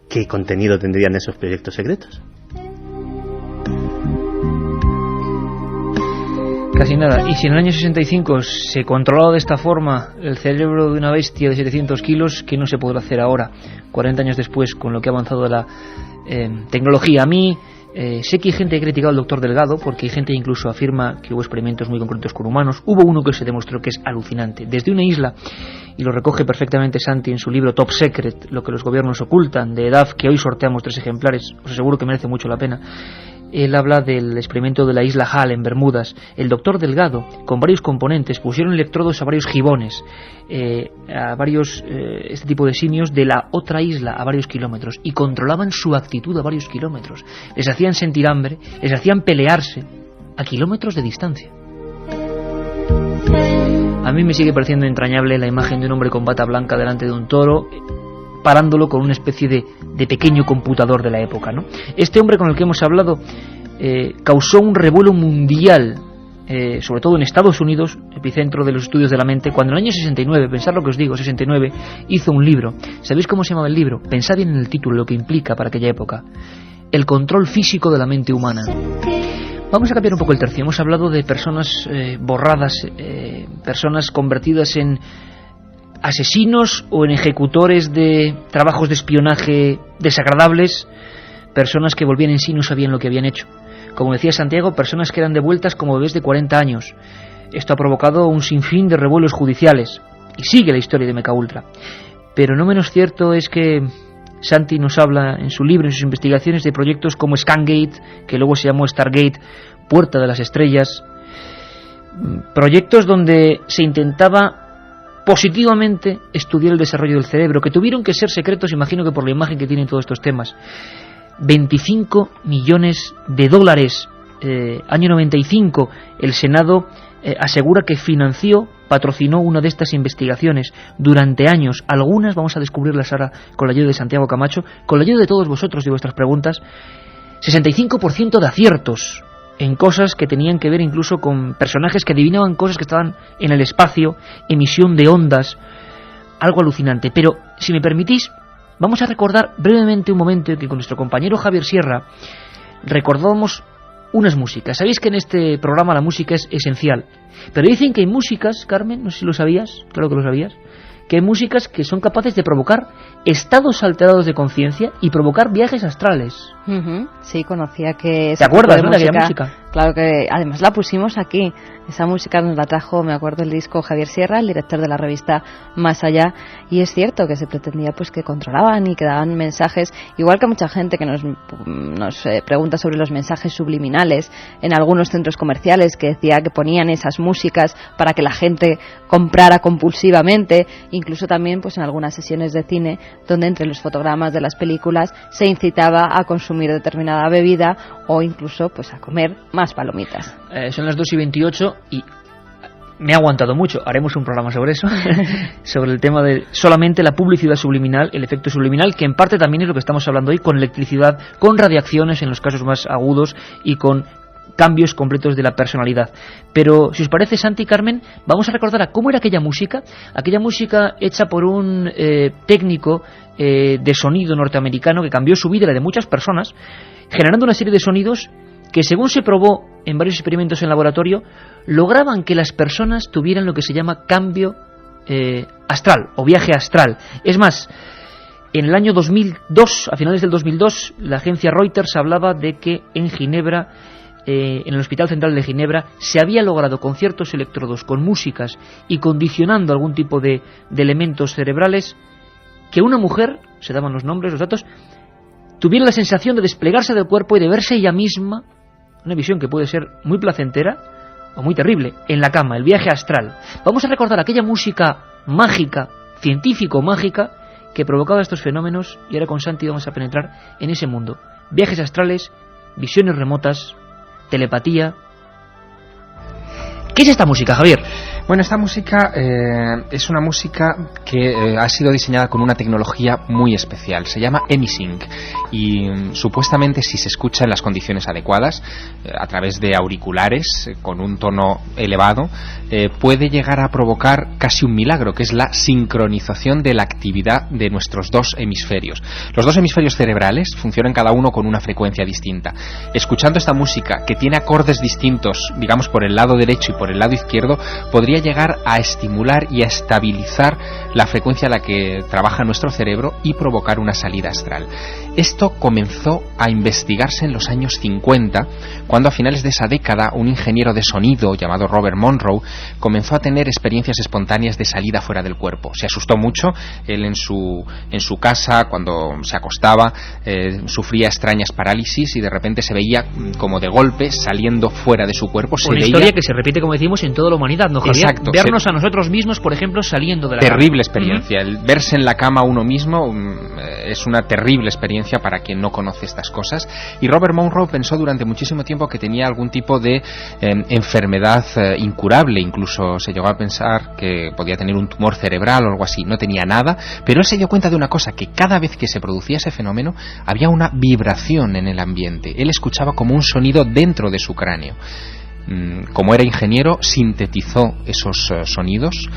¿qué contenido tendrían esos proyectos secretos? Casi nada. Y si en el año 65 se controlaba de esta forma el cerebro de una bestia de 700 kilos, ¿qué no se podrá hacer ahora, 40 años después, con lo que ha avanzado la tecnología? A mí sé que hay gente que ha criticado al doctor Delgado, porque hay gente que incluso afirma que hubo experimentos muy concretos con humanos. Hubo uno que se demostró que es alucinante. Desde una isla, y lo recoge perfectamente Santi en su libro Top Secret, lo que los gobiernos ocultan, de EDAF, que hoy sorteamos 3 ejemplares, os aseguro que merece mucho la pena. Él habla del experimento de la isla Hall en Bermudas. El doctor Delgado, con varios componentes, pusieron electrodos a varios gibones, a varios este tipo de simios de la otra isla a varios kilómetros, y controlaban su actitud a varios kilómetros. Les hacían sentir hambre, les hacían pelearse a kilómetros de distancia. A mí me sigue pareciendo entrañable la imagen de un hombre con bata blanca delante de un toro, parándolo con una especie de pequeño computador de la época, ¿no? Este hombre con el que hemos hablado causó un revuelo mundial, sobre todo en Estados Unidos, epicentro de los estudios de la mente, cuando en el año 69, pensad lo que os digo, 69, hizo un libro. ¿Sabéis cómo se llamaba el libro? Pensad bien en el título, lo que implica para aquella época: El control físico de la mente humana. Vamos a cambiar un poco el tercio. Hemos hablado de personas borradas, personas convertidas en asesinos o en ejecutores de trabajos de espionaje desagradables, personas que volvían en sí y no sabían lo que habían hecho. Como decía Santiago, personas que eran devueltas como bebés de 40 años. Esto ha provocado un sinfín de revuelos judiciales y sigue la historia de MKUltra. Pero no menos cierto es que Santi nos habla en su libro, en sus investigaciones, de proyectos como Scangate, que luego se llamó Stargate, Puerta de las Estrellas, proyectos donde se intentaba positivamente estudiar el desarrollo del cerebro, que tuvieron que ser secretos, imagino que por la imagen que tienen todos estos temas. 25 millones de dólares, año 95, el Senado asegura que patrocinó una de estas investigaciones durante años. Algunas vamos a descubrirlas ahora con la ayuda de Santiago Camacho, con la ayuda de todos vosotros y vuestras preguntas. 65% de aciertos en cosas que tenían que ver incluso con personajes que adivinaban cosas que estaban en el espacio, emisión de ondas, algo alucinante. Pero, si me permitís, vamos a recordar brevemente un momento en que con nuestro compañero Javier Sierra recordamos unas músicas. Sabéis que en este programa la música es esencial, pero dicen que hay músicas, Carmen, no sé si lo sabías, claro que lo sabías, que hay músicas que son capaces de provocar estados alterados de conciencia y provocar viajes astrales. Sí, conocía que... ¿Te acuerdas de aquella música? Claro que además la pusimos aquí. Esa música nos la trajo, me acuerdo, el disco Javier Sierra, el director de la revista Más Allá, y es cierto que se pretendía pues que controlaban y que daban mensajes, igual que mucha gente que nos pregunta sobre los mensajes subliminales en algunos centros comerciales, que decía que ponían esas músicas para que la gente comprara compulsivamente, incluso también pues en algunas sesiones de cine donde entre los fotogramas de las películas se incitaba a consumir determinada bebida o incluso pues a comer más palomitas. Son las 2:28 y me ha aguantado mucho, haremos un programa sobre eso, sobre el tema de solamente la publicidad subliminal, el efecto subliminal, que en parte también es lo que estamos hablando hoy, con electricidad, con radiaciones en los casos más agudos y con cambios completos de la personalidad. Pero si os parece, Santi y Carmen, vamos a recordar a cómo era aquella música hecha por un técnico de sonido norteamericano que cambió su vida y la de muchas personas, generando una serie de sonidos que, según se probó en varios experimentos en laboratorio, lograban que las personas tuvieran lo que se llama cambio astral o viaje astral. Es más, en el año 2002, a finales del 2002, la agencia Reuters hablaba de que en Ginebra, en el Hospital Central de Ginebra, se había logrado con ciertos electrodos, con músicas y condicionando algún tipo de elementos cerebrales, que una mujer, se daban los nombres, los datos, tuviera la sensación de desplegarse del cuerpo y de verse ella misma, una visión que puede ser muy placentera o muy terrible, en la cama, el viaje astral. Vamos a recordar aquella música mágica, científico-mágica, que provocaba estos fenómenos, y ahora con Santi vamos a penetrar en ese mundo. Viajes astrales, visiones remotas, telepatía. ¿Qué es esta música, Javier? Bueno, esta música es una música que ha sido diseñada con una tecnología muy especial. Se llama emisync y supuestamente, si se escucha en las condiciones adecuadas, a través de auriculares con un tono elevado, puede llegar a provocar casi un milagro, que es la sincronización de la actividad de nuestros dos hemisferios. Los dos hemisferios cerebrales funcionan cada uno con una frecuencia distinta. Escuchando esta música, que tiene acordes distintos, digamos por el lado derecho y por el lado izquierdo, podría llegar a estimular y a estabilizar la frecuencia a la que trabaja nuestro cerebro y provocar una salida astral. Esto comenzó a investigarse en los años 50, cuando a finales de esa década un ingeniero de sonido llamado Robert Monroe comenzó a tener experiencias espontáneas de salida fuera del cuerpo. Se asustó mucho. Él en su casa, cuando se acostaba, sufría extrañas parálisis y de repente se veía como de golpe saliendo fuera de su cuerpo. Una historia que se repite, como decimos, en toda la humanidad, ¿no, Javier? Exacto, vernos a nosotros mismos, por ejemplo, saliendo de la terrible cama. Experiencia. El verse en la cama uno mismo es una terrible experiencia para quien no conoce estas cosas. Y Robert Monroe pensó durante muchísimo tiempo que tenía algún tipo de enfermedad incurable. Incluso se llegó a pensar que podía tener un tumor cerebral o algo así. No tenía nada, pero él se dio cuenta de una cosa, que cada vez que se producía ese fenómeno había una vibración en el ambiente. Él escuchaba como un sonido dentro de su cráneo. Como era ingeniero, sintetizó esos sonidos,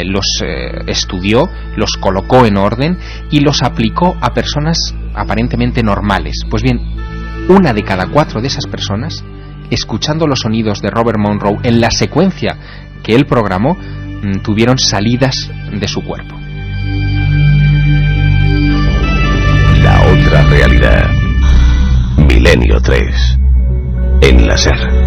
los estudió, los colocó en orden y los aplicó a personas aparentemente normales. Pues bien, 1 de cada 4 de esas personas, escuchando los sonidos de Robert Monroe en la secuencia que él programó, tuvieron salidas de su cuerpo. La otra realidad. Milenio 3. En la SER.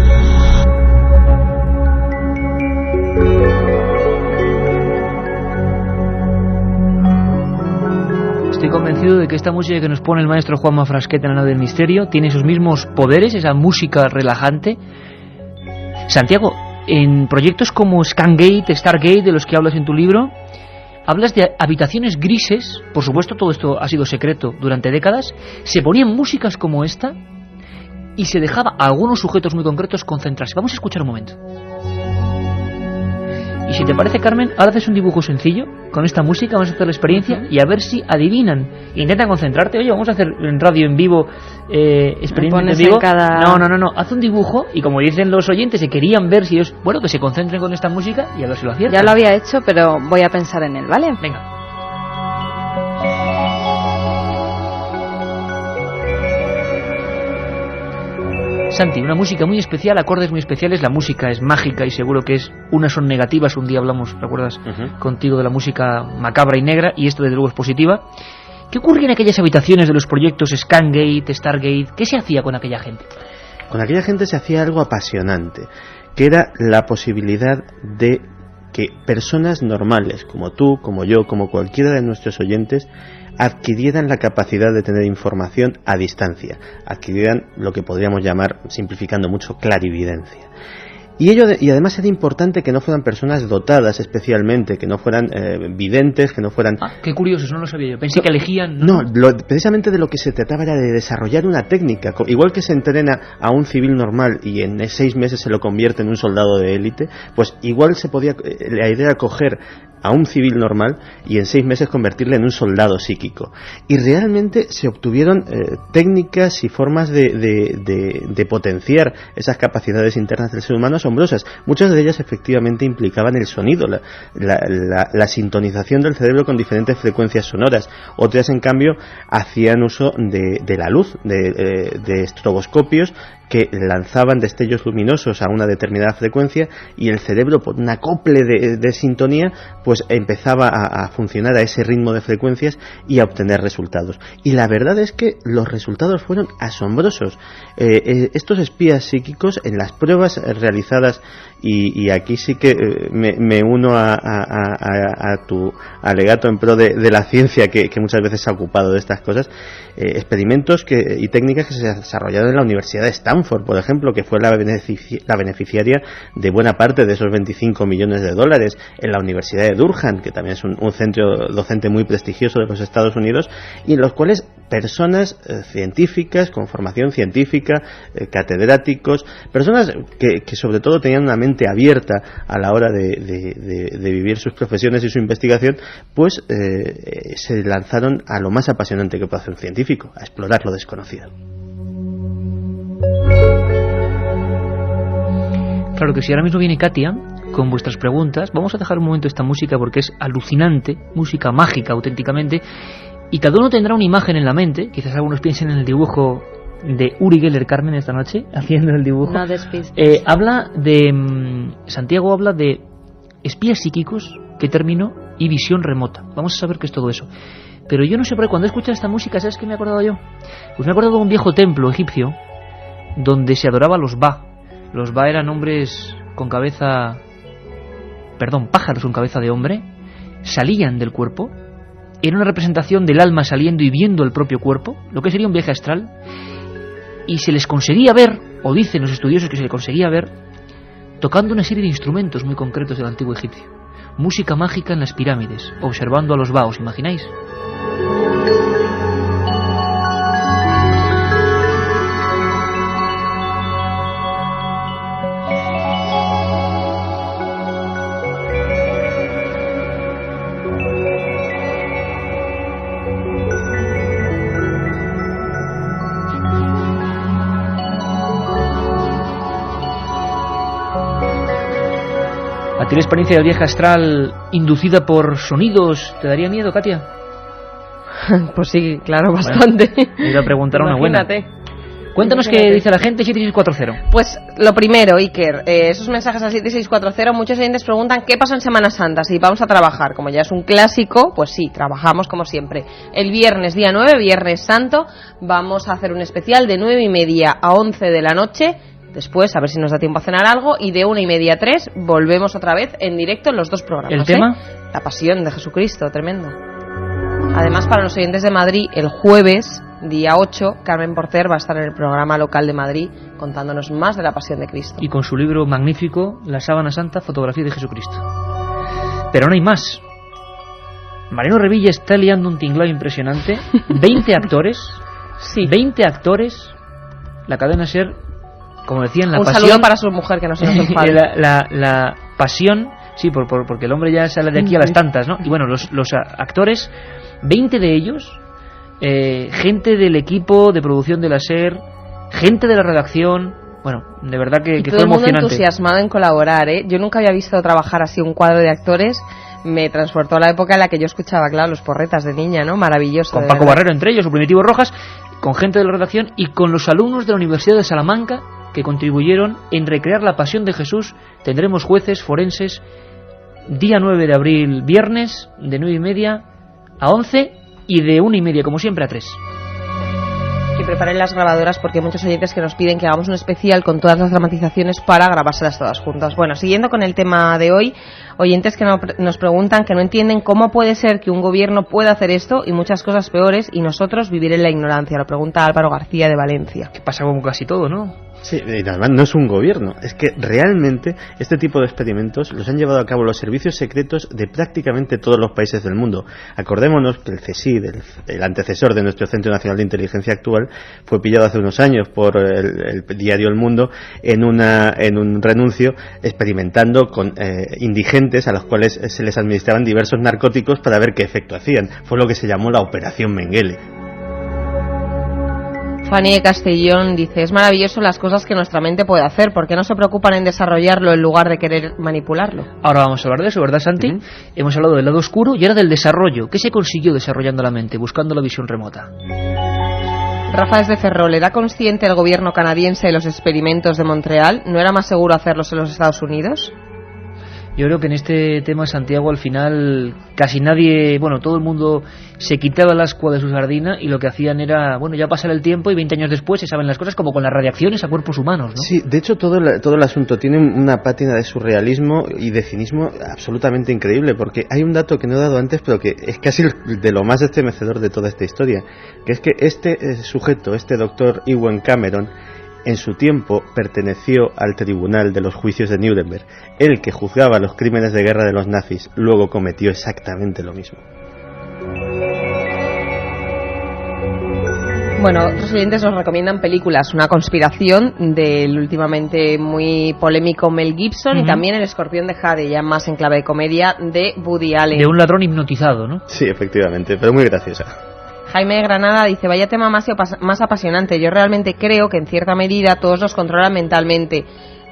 Estoy convencido de que esta música que nos pone el maestro Juanma Frasqueta en la nave del misterio tiene esos mismos poderes, esa música relajante. Santiago, en proyectos como Scangate, Stargate, de los que hablas en tu libro, hablas de habitaciones grises. Por supuesto, todo esto ha sido secreto durante décadas. Se ponían músicas como esta y se dejaba a algunos sujetos muy concretos concentrarse. Vamos a escuchar un momento. Y si te parece, Carmen, ahora haces un dibujo sencillo con esta música, vamos a hacer la experiencia y a ver si adivinan. Intentan concentrarte. Oye, vamos a hacer en radio en vivo, experiencia en vivo. No. Haz un dibujo y, como dicen los oyentes, se querían ver si ellos, bueno, que se concentren con esta música y a ver si lo aciertan. Ya lo había hecho, pero voy a pensar en él, ¿vale? Venga. Santi, una música muy especial, acordes muy especiales, la música es mágica y seguro que unas son negativas, un día hablamos, ¿recuerdas? Contigo de la música macabra y negra, y esto desde luego es positiva. ¿Qué ocurría en aquellas habitaciones de los proyectos Scangate, Stargate? ¿Qué se hacía con aquella gente? Con aquella gente se hacía algo apasionante, que era la posibilidad de que personas normales, como tú, como yo, como cualquiera de nuestros oyentes, adquirieran la capacidad de tener información a distancia, adquirieran lo que podríamos llamar, simplificando mucho, clarividencia. Y además era importante que no fueran personas dotadas especialmente, que no fueran videntes, que no fueran... Qué curioso, eso no lo sabía yo. Pensé que elegían... No, precisamente de lo que se trataba era de desarrollar una técnica. Igual que se entrena a un civil normal y en 6 meses se lo convierte en un soldado de élite, pues igual se podía... La idea era coger a un civil normal y en 6 meses convertirle en un soldado psíquico. Y realmente se obtuvieron técnicas y formas de potenciar esas capacidades internas del ser humano asombrosas. Muchas de ellas efectivamente implicaban el sonido, la sintonización del cerebro con diferentes frecuencias sonoras. Otras, en cambio, hacían uso de la luz, de estroboscopios que lanzaban destellos luminosos a una determinada frecuencia, y el cerebro, por un acople de sintonía, pues empezaba a funcionar a ese ritmo de frecuencias y a obtener resultados. Y la verdad es que los resultados fueron asombrosos. Estos espías psíquicos, en las pruebas realizadas, y aquí sí que me uno a tu alegato en pro de la ciencia que muchas veces se ha ocupado de estas cosas, experimentos y técnicas que se desarrollaron en la Universidad de Stanford, por ejemplo, que fue la beneficiaria de buena parte de esos $25 millones, en la Universidad de Durham, que también es un centro docente muy prestigioso de los Estados Unidos, y en los cuales personas científicas, con formación científica, catedráticos, personas que sobre todo tenían una mente abierta a la hora de vivir sus profesiones y su investigación, pues se lanzaron a lo más apasionante que puede hacer un científico, a explorar lo desconocido. Claro que si ahora mismo viene Katia con vuestras preguntas, vamos a dejar un momento esta música porque es alucinante, música mágica auténticamente, y cada uno tendrá una imagen en la mente. Quizás algunos piensen en el dibujo de Uri Geller Carmen esta noche, haciendo el dibujo. No despistes. Santiago habla de espías psíquicos, qué término, y visión remota. Vamos a saber qué es todo eso. Pero yo no sé por qué, cuando he escuchado esta música, ¿sabes qué me he acordado yo? Pues me he acordado de un viejo templo egipcio donde se adoraba a los Ba. Los Ba eran hombres con cabeza... pájaros con cabeza de hombre. Salían del cuerpo. Era una representación del alma saliendo y viendo el propio cuerpo, lo que sería un viaje astral. Y se les conseguía ver, o dicen los estudiosos que se les conseguía ver, tocando una serie de instrumentos muy concretos del antiguo egipcio. Música mágica en las pirámides, observando a los Ba, ¿os imagináis? ¿A ti la experiencia del viaje astral inducida por sonidos te daría miedo, Katia? Pues sí, claro, bastante. Bueno, me iba a preguntar una buena. Cuéntanos qué dice la gente. 7640. Pues lo primero, Iker, esos mensajes al 7640, muchos oyentes preguntan qué pasa en Semana Santa, si vamos a trabajar. Como ya es un clásico, pues sí, trabajamos como siempre. El viernes, día 9, Viernes Santo, vamos a hacer un especial de 9:30 a 11 de la noche. Después, a ver si nos da tiempo a cenar algo, y de 1:30 a 3 volvemos otra vez en directo en los dos programas. ¿El tema? La pasión de Jesucristo, tremendo. Además, para los oyentes de Madrid, el jueves, día 8, Carmen Porter va a estar en el programa local de Madrid contándonos más de la pasión de Cristo. Y con su libro magnífico, La Sábana Santa, fotografía de Jesucristo. Pero no hay más. Mariano Revilla está liando un tinglado impresionante. 20 actores. Sí. 20 actores. La cadena SER, como decían, la un pasión... Un saludo para su mujer, que no se nos enfade. la pasión, sí, porque el hombre ya sale de aquí a las tantas, ¿no? Y bueno, los actores, 20 de ellos, gente del equipo de producción de la SER, gente de la redacción... Bueno, de verdad que fue emocionante. Todo el mundo entusiasmado en colaborar, ¿eh? Yo nunca había visto trabajar así un cuadro de actores. Me transportó a la época en la que yo escuchaba, claro, los Porretas de niña, ¿no? Maravilloso. Con Paco Barrero entre ellos, o Primitivo Rojas, con gente de la redacción y con los alumnos de la Universidad de Salamanca que contribuyeron en recrear la pasión de Jesús. Tendremos jueces forenses día 9 de abril, viernes, de 9:30 a 11 y de 1:30, como siempre, a 3. Que preparen las grabadoras, porque hay muchos oyentes que nos piden que hagamos un especial con todas las dramatizaciones para grabárselas todas juntas. Bueno, siguiendo con el tema de hoy, oyentes que nos preguntan, que no entienden cómo puede ser que un gobierno pueda hacer esto y muchas cosas peores y nosotros vivir en la ignorancia. Lo pregunta Álvaro García de Valencia. Que pasa con casi todo, ¿no? Sí, y además no es un gobierno, es que realmente este tipo de experimentos los han llevado a cabo los servicios secretos de prácticamente todos los países del mundo. Acordémonos que el CSID, el antecesor de nuestro Centro Nacional de Inteligencia actual, fue pillado hace unos años por el diario El Mundo en un renuncio experimentando con indigentes a los cuales se les administraban diversos narcóticos para ver qué efecto hacían. Fue lo que se llamó la Operación Mengele. Fanny de Castellón dice: es maravilloso las cosas que nuestra mente puede hacer, ¿por qué no se preocupan en desarrollarlo en lugar de querer manipularlo? Ahora vamos a hablar de eso, ¿verdad, Santi? Hemos hablado del lado oscuro y ahora del desarrollo. ¿Qué se consiguió desarrollando la mente, buscando la visión remota? Rafa desde Ferrol: ¿era consciente el gobierno canadiense de los experimentos de Montreal? ¿No era más seguro hacerlos en los Estados Unidos? Yo creo que en este tema, Santiago, al final casi nadie, bueno, todo el mundo se quitaba el ascua de su sardina y lo que hacían era, bueno, ya pasar el tiempo y 20 años después se saben las cosas, como con las radiaciones a cuerpos humanos, ¿no? Sí, de hecho todo el asunto tiene una pátina de surrealismo y de cinismo absolutamente increíble, porque hay un dato que no he dado antes, pero que es casi de lo más estremecedor de toda esta historia, que es que este sujeto, este doctor Ewen Cameron, en su tiempo perteneció al tribunal de los juicios de Nuremberg. El que juzgaba los crímenes de guerra de los nazis luego cometió exactamente lo mismo. Bueno, otros oyentes nos recomiendan películas: Una conspiración, del últimamente muy polémico Mel Gibson, y también El escorpión de Jade, ya más en clave de comedia, de Woody Allen. De un ladrón hipnotizado, ¿no? Sí, efectivamente, pero muy graciosa. Jaime de Granada dice: vaya tema más apasionante. Yo realmente creo que en cierta medida todos nos controlan mentalmente.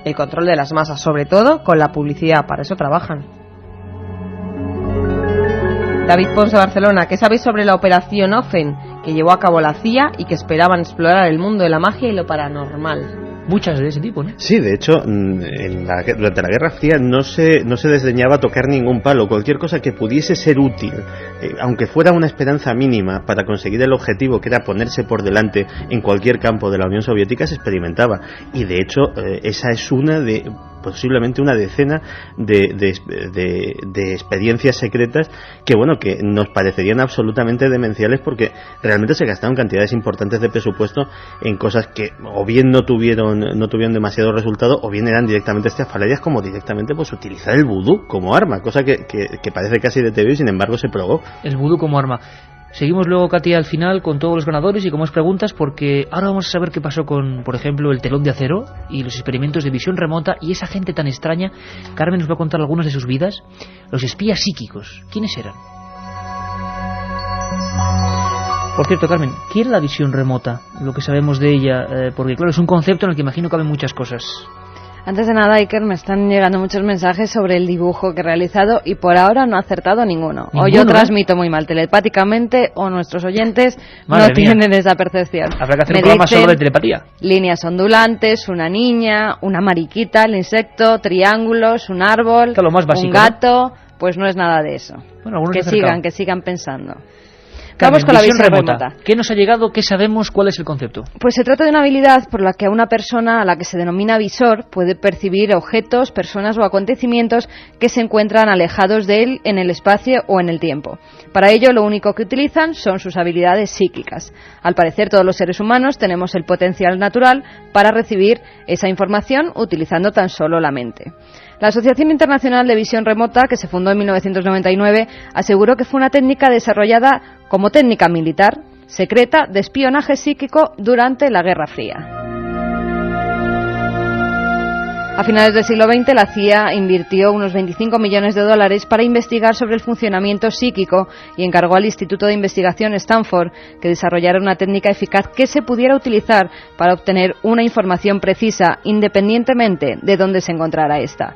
El control de las masas, sobre todo con la publicidad, para eso trabajan. David Pons de Barcelona: ¿qué sabéis sobre la operación Ofen que llevó a cabo la CIA y que esperaban explorar el mundo de la magia y lo paranormal? Muchas de ese tipo, ¿no? Sí, de hecho, durante la Guerra Fría no se desdeñaba tocar ningún palo. Cualquier cosa que pudiese ser útil, aunque fuera una esperanza mínima para conseguir el objetivo, que era ponerse por delante en cualquier campo de la Unión Soviética, se experimentaba. Y de hecho, esa es posiblemente una decena de experiencias secretas que, bueno, que nos parecerían absolutamente demenciales, porque realmente se gastaron cantidades importantes de presupuesto en cosas que o bien no tuvieron demasiado resultado, o bien eran directamente estrafalarias, como directamente pues utilizar el vudú como arma, cosa que parece casi de TV y sin embargo se probó. El vudú como arma. Seguimos luego, Katia, al final con todos los ganadores y con más preguntas, porque ahora vamos a saber qué pasó con, por ejemplo, el telón de acero y los experimentos de visión remota y esa gente tan extraña. Carmen nos va a contar algunas de sus vidas. Los espías psíquicos, ¿quiénes eran? Por cierto, Carmen, ¿qué era la visión remota? Lo que sabemos de ella, porque claro, es un concepto en el que imagino caben muchas cosas. Antes de nada, Iker, me están llegando muchos mensajes sobre el dibujo que he realizado y por ahora no he acertado ninguno. O yo transmito muy mal telepáticamente o nuestros oyentes no tienen esa percepción. Habrá que hacer un programa solo de telepatía. Líneas ondulantes, una niña, una mariquita, el insecto, triángulos, un árbol, lo más básico, un gato. ¿No? Pues no es nada de eso. Bueno, que sigan pensando. Carmen, vamos con la visión remota. ¿Qué nos ha llegado? ¿Qué sabemos? ¿Cuál es el concepto? Pues se trata de una habilidad por la que una persona a la que se denomina visor puede percibir objetos, personas o acontecimientos que se encuentran alejados de él en el espacio o en el tiempo. Para ello, lo único que utilizan son sus habilidades psíquicas. Al parecer, todos los seres humanos tenemos el potencial natural para recibir esa información utilizando tan solo la mente. La Asociación Internacional de Visión Remota, que se fundó en 1999, aseguró que fue una técnica desarrollada como técnica militar, secreta, de espionaje psíquico durante la Guerra Fría. A finales del siglo XX, la CIA invirtió unos 25 millones de dólares para investigar sobre el funcionamiento psíquico y encargó al Instituto de Investigación Stanford que desarrollara una técnica eficaz que se pudiera utilizar para obtener una información precisa independientemente de dónde se encontrara esta.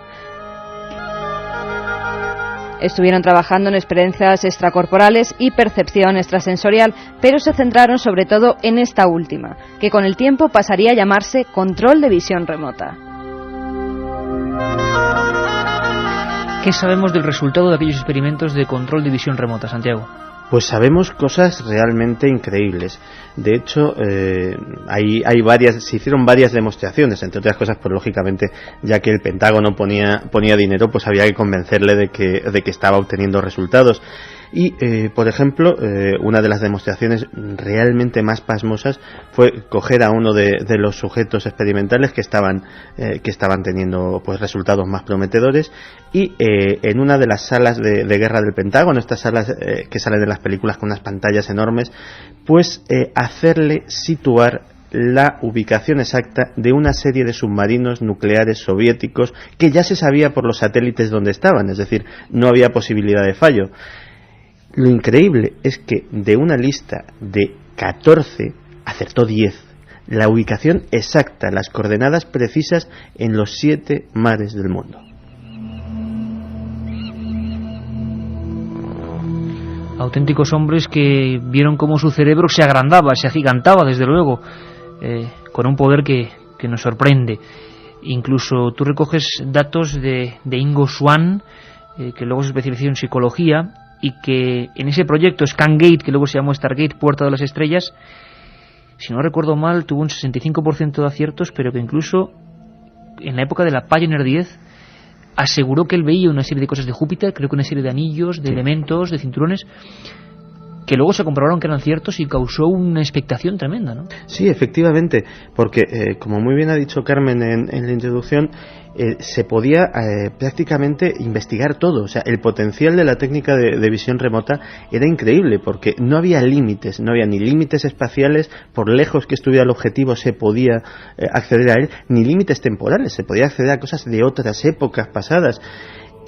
Estuvieron trabajando en experiencias extracorporales y percepción extrasensorial, pero se centraron sobre todo en esta última, que con el tiempo pasaría a llamarse control de visión remota. ¿Qué sabemos del resultado de aquellos experimentos de control de visión remota, Santiago? Pues sabemos cosas realmente increíbles. De hecho, se hicieron varias demostraciones, entre otras cosas, pues lógicamente, ya que el Pentágono ponía dinero, pues había que convencerle de que estaba obteniendo resultados. Y, por ejemplo, una de las demostraciones realmente más pasmosas fue coger a uno de los sujetos experimentales que estaban teniendo pues resultados más prometedores y en una de las salas de guerra del Pentágono, estas salas que salen de las películas con unas pantallas enormes, pues hacerle situar la ubicación exacta de una serie de submarinos nucleares soviéticos que ya se sabía por los satélites dónde estaban, es decir, no había posibilidad de fallo. Lo increíble es que de una lista de 14 acertó 10. La ubicación exacta, las coordenadas precisas en los 7 mares del mundo. Auténticos hombres que vieron cómo su cerebro se agrandaba, se agigantaba, desde luego, con un poder que nos sorprende. Incluso tú recoges datos de Ingo Swann, que luego se especializó en psicología, y que en ese proyecto ScanGate, que luego se llamó Stargate, Puerta de las Estrellas, si no recuerdo mal, tuvo un 65% de aciertos, pero que incluso en la época de la Pioneer 10 aseguró que él veía una serie de cosas de Júpiter, creo que una serie de anillos, de elementos, de cinturones, que luego se comprobaron que eran ciertos y causó una expectación tremenda, ¿no? Sí, efectivamente, porque como muy bien ha dicho Carmen en la introducción, se podía prácticamente investigar todo. O sea, el potencial de la técnica de visión remota era increíble, porque no había límites, no había ni límites espaciales, por lejos que estuviera el objetivo se podía acceder a él, ni límites temporales, se podía acceder a cosas de otras épocas pasadas.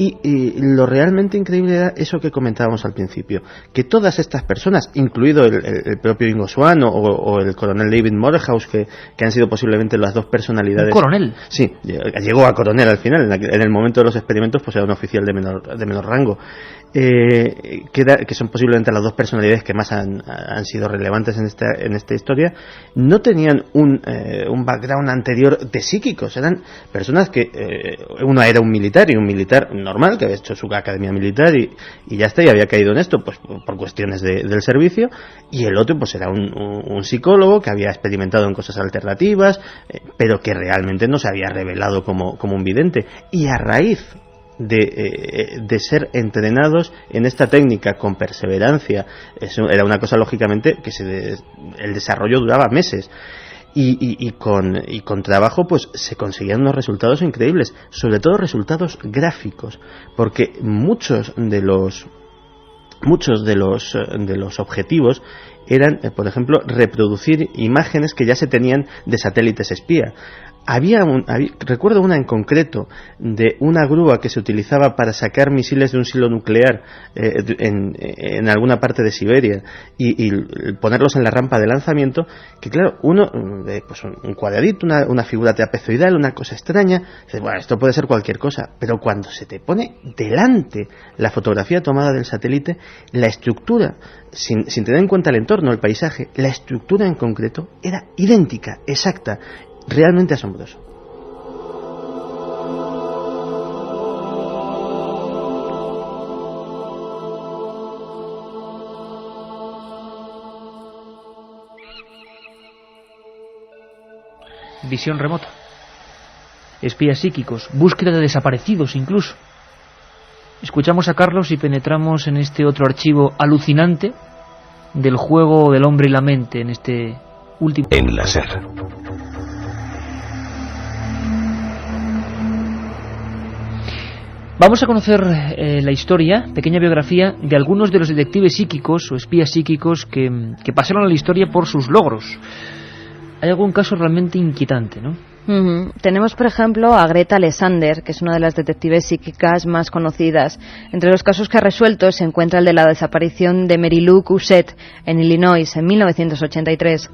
Y lo realmente increíble era eso que comentábamos al principio, que todas estas personas, incluido el propio Ingo Swann o el coronel David Morehouse, que han sido posiblemente las dos personalidades... ¿Un coronel? Sí, llegó a coronel al final, en el momento de los experimentos pues era un oficial de menor rango. Que son posiblemente las dos personalidades que más han sido relevantes en esta historia, no tenían un background anterior de psíquicos, eran personas que uno era un militar normal, que había hecho su academia militar y ya está, y había caído en esto pues por cuestiones del servicio, y el otro pues era un psicólogo que había experimentado en cosas alternativas, pero que realmente no se había revelado como un vidente, y a raíz de ser entrenados en esta técnica con perseverancia, eso era una cosa lógicamente que el desarrollo duraba meses, y con trabajo pues se conseguían unos resultados increíbles, sobre todo resultados gráficos, porque muchos de los objetivos eran, por ejemplo, reproducir imágenes que ya se tenían de satélites espía. Recuerdo una en concreto de una grúa que se utilizaba para sacar misiles de un silo nuclear en alguna parte de Siberia y ponerlos en la rampa de lanzamiento, que claro, pues un cuadradito, una figura trapezoidal, una cosa extraña, dices, bueno, esto puede ser cualquier cosa, pero cuando se te pone delante la fotografía tomada del satélite, la estructura, sin tener en cuenta el entorno, el paisaje, la estructura en concreto era idéntica, exacta. Realmente asombroso. Visión remota, espías psíquicos, búsqueda de desaparecidos incluso. Escuchamos a Carlos y penetramos en este otro archivo alucinante del juego del hombre y la mente en este último... En la SER. Vamos a conocer la historia, pequeña biografía, de algunos de los detectives psíquicos o espías psíquicos que pasaron a la historia por sus logros. Hay algún caso realmente inquietante, ¿no? Tenemos, por ejemplo, a Greta Alexander, que es una de las detectives psíquicas más conocidas. Entre los casos que ha resuelto se encuentra el de la desaparición de Mary Lou Cousette en Illinois en 1983.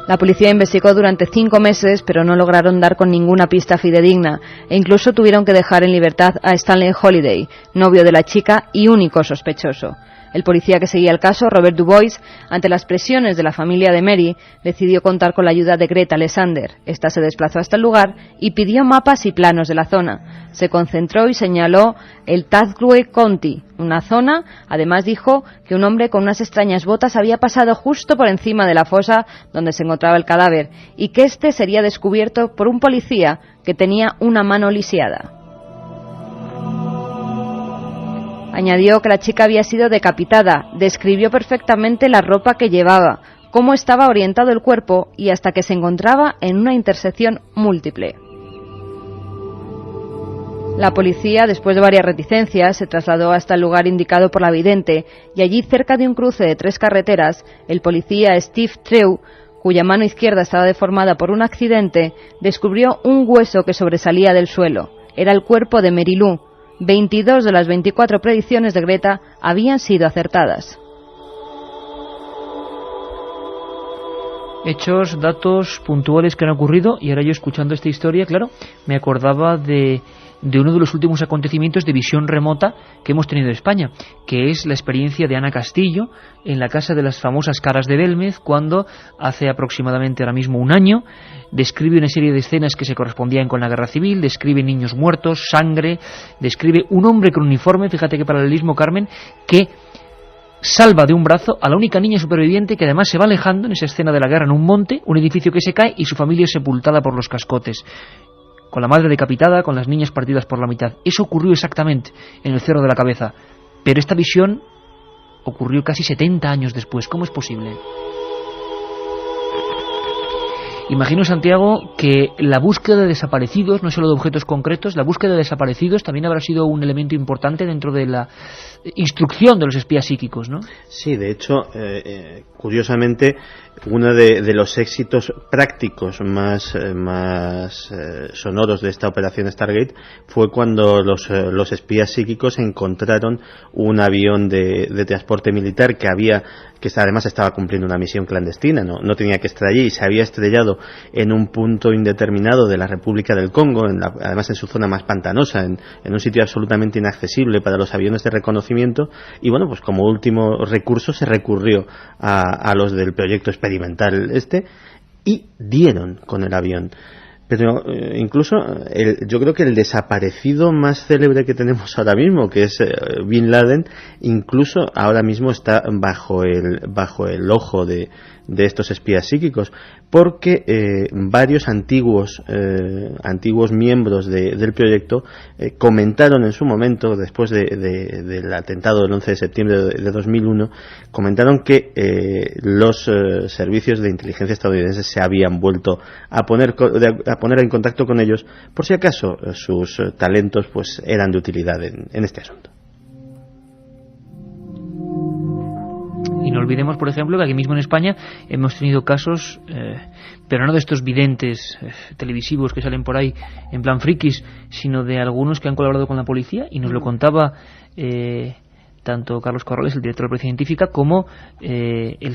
La policía investigó durante 5 meses, pero no lograron dar con ninguna pista fidedigna, e incluso tuvieron que dejar en libertad a Stanley Holiday, novio de la chica y único sospechoso. El policía que seguía el caso, Robert Dubois, ante las presiones de la familia de Mary, decidió contar con la ayuda de Greta Alexander. Esta se desplazó hasta el lugar y pidió mapas y planos de la zona. Se concentró y señaló el Tazewell County, una zona. Además dijo que un hombre con unas extrañas botas había pasado justo por encima de la fosa donde se encontraba el cadáver y que este sería descubierto por un policía que tenía una mano lisiada. Añadió que la chica había sido decapitada, describió perfectamente la ropa que llevaba, cómo estaba orientado el cuerpo y hasta que se encontraba en una intersección múltiple. La policía, después de varias reticencias, se trasladó hasta el lugar indicado por la vidente y allí, cerca de un cruce de 3 carreteras, el policía Steve Treu, cuya mano izquierda estaba deformada por un accidente, descubrió un hueso que sobresalía del suelo. Era el cuerpo de Mary Lou. 22 de las 24 predicciones de Greta habían sido acertadas. Hechos, datos puntuales que han ocurrido, y ahora yo, escuchando esta historia, claro, me acordaba de uno de los últimos acontecimientos de visión remota que hemos tenido en España, que es la experiencia de Ana Castillo en la casa de las famosas caras de Belmez, cuando hace aproximadamente ahora mismo un año describe una serie de escenas que se correspondían con la guerra civil, describe niños muertos, sangre, describe un hombre con uniforme, fíjate qué paralelismo, Carmen, que salva de un brazo a la única niña superviviente, que además se va alejando en esa escena de la guerra en un monte, un edificio que se cae y su familia es sepultada por los cascotes, con la madre decapitada, con las niñas partidas por la mitad. Eso ocurrió exactamente en el Cerro de la Cabeza, pero esta visión ocurrió casi 70 años después. ¿Cómo es posible? Imagino, Santiago, que la búsqueda de desaparecidos, no solo de objetos concretos, la búsqueda de desaparecidos también habrá sido un elemento importante dentro de la instrucción de los espías psíquicos, ¿no? Sí, de hecho, curiosamente, uno de los éxitos prácticos más sonoros de esta operación Stargate fue cuando los espías psíquicos encontraron un avión de transporte militar que además estaba cumpliendo una misión clandestina, no tenía que estar allí, y se había estrellado en un punto indeterminado de la República del Congo, además en su zona más pantanosa, en un sitio absolutamente inaccesible para los aviones de reconocimiento, y bueno, pues como último recurso se recurrió a los del proyecto experimental y dieron con el avión. Pero incluso yo creo que el desaparecido más célebre que tenemos ahora mismo, que es Bin Laden, incluso ahora mismo está bajo el ojo de estos espías psíquicos, porque varios antiguos miembros del proyecto comentaron en su momento, después del atentado del 11 de septiembre de 2001, comentaron que los servicios de inteligencia estadounidenses se habían vuelto a poner en contacto con ellos, por si acaso sus talentos pues eran de utilidad en este asunto. Y no olvidemos, por ejemplo, que aquí mismo en España hemos tenido casos, pero no de estos videntes televisivos que salen por ahí en plan frikis, sino de algunos que han colaborado con la policía, y nos lo contaba tanto Carlos Corrales, el director de Policía Científica, como el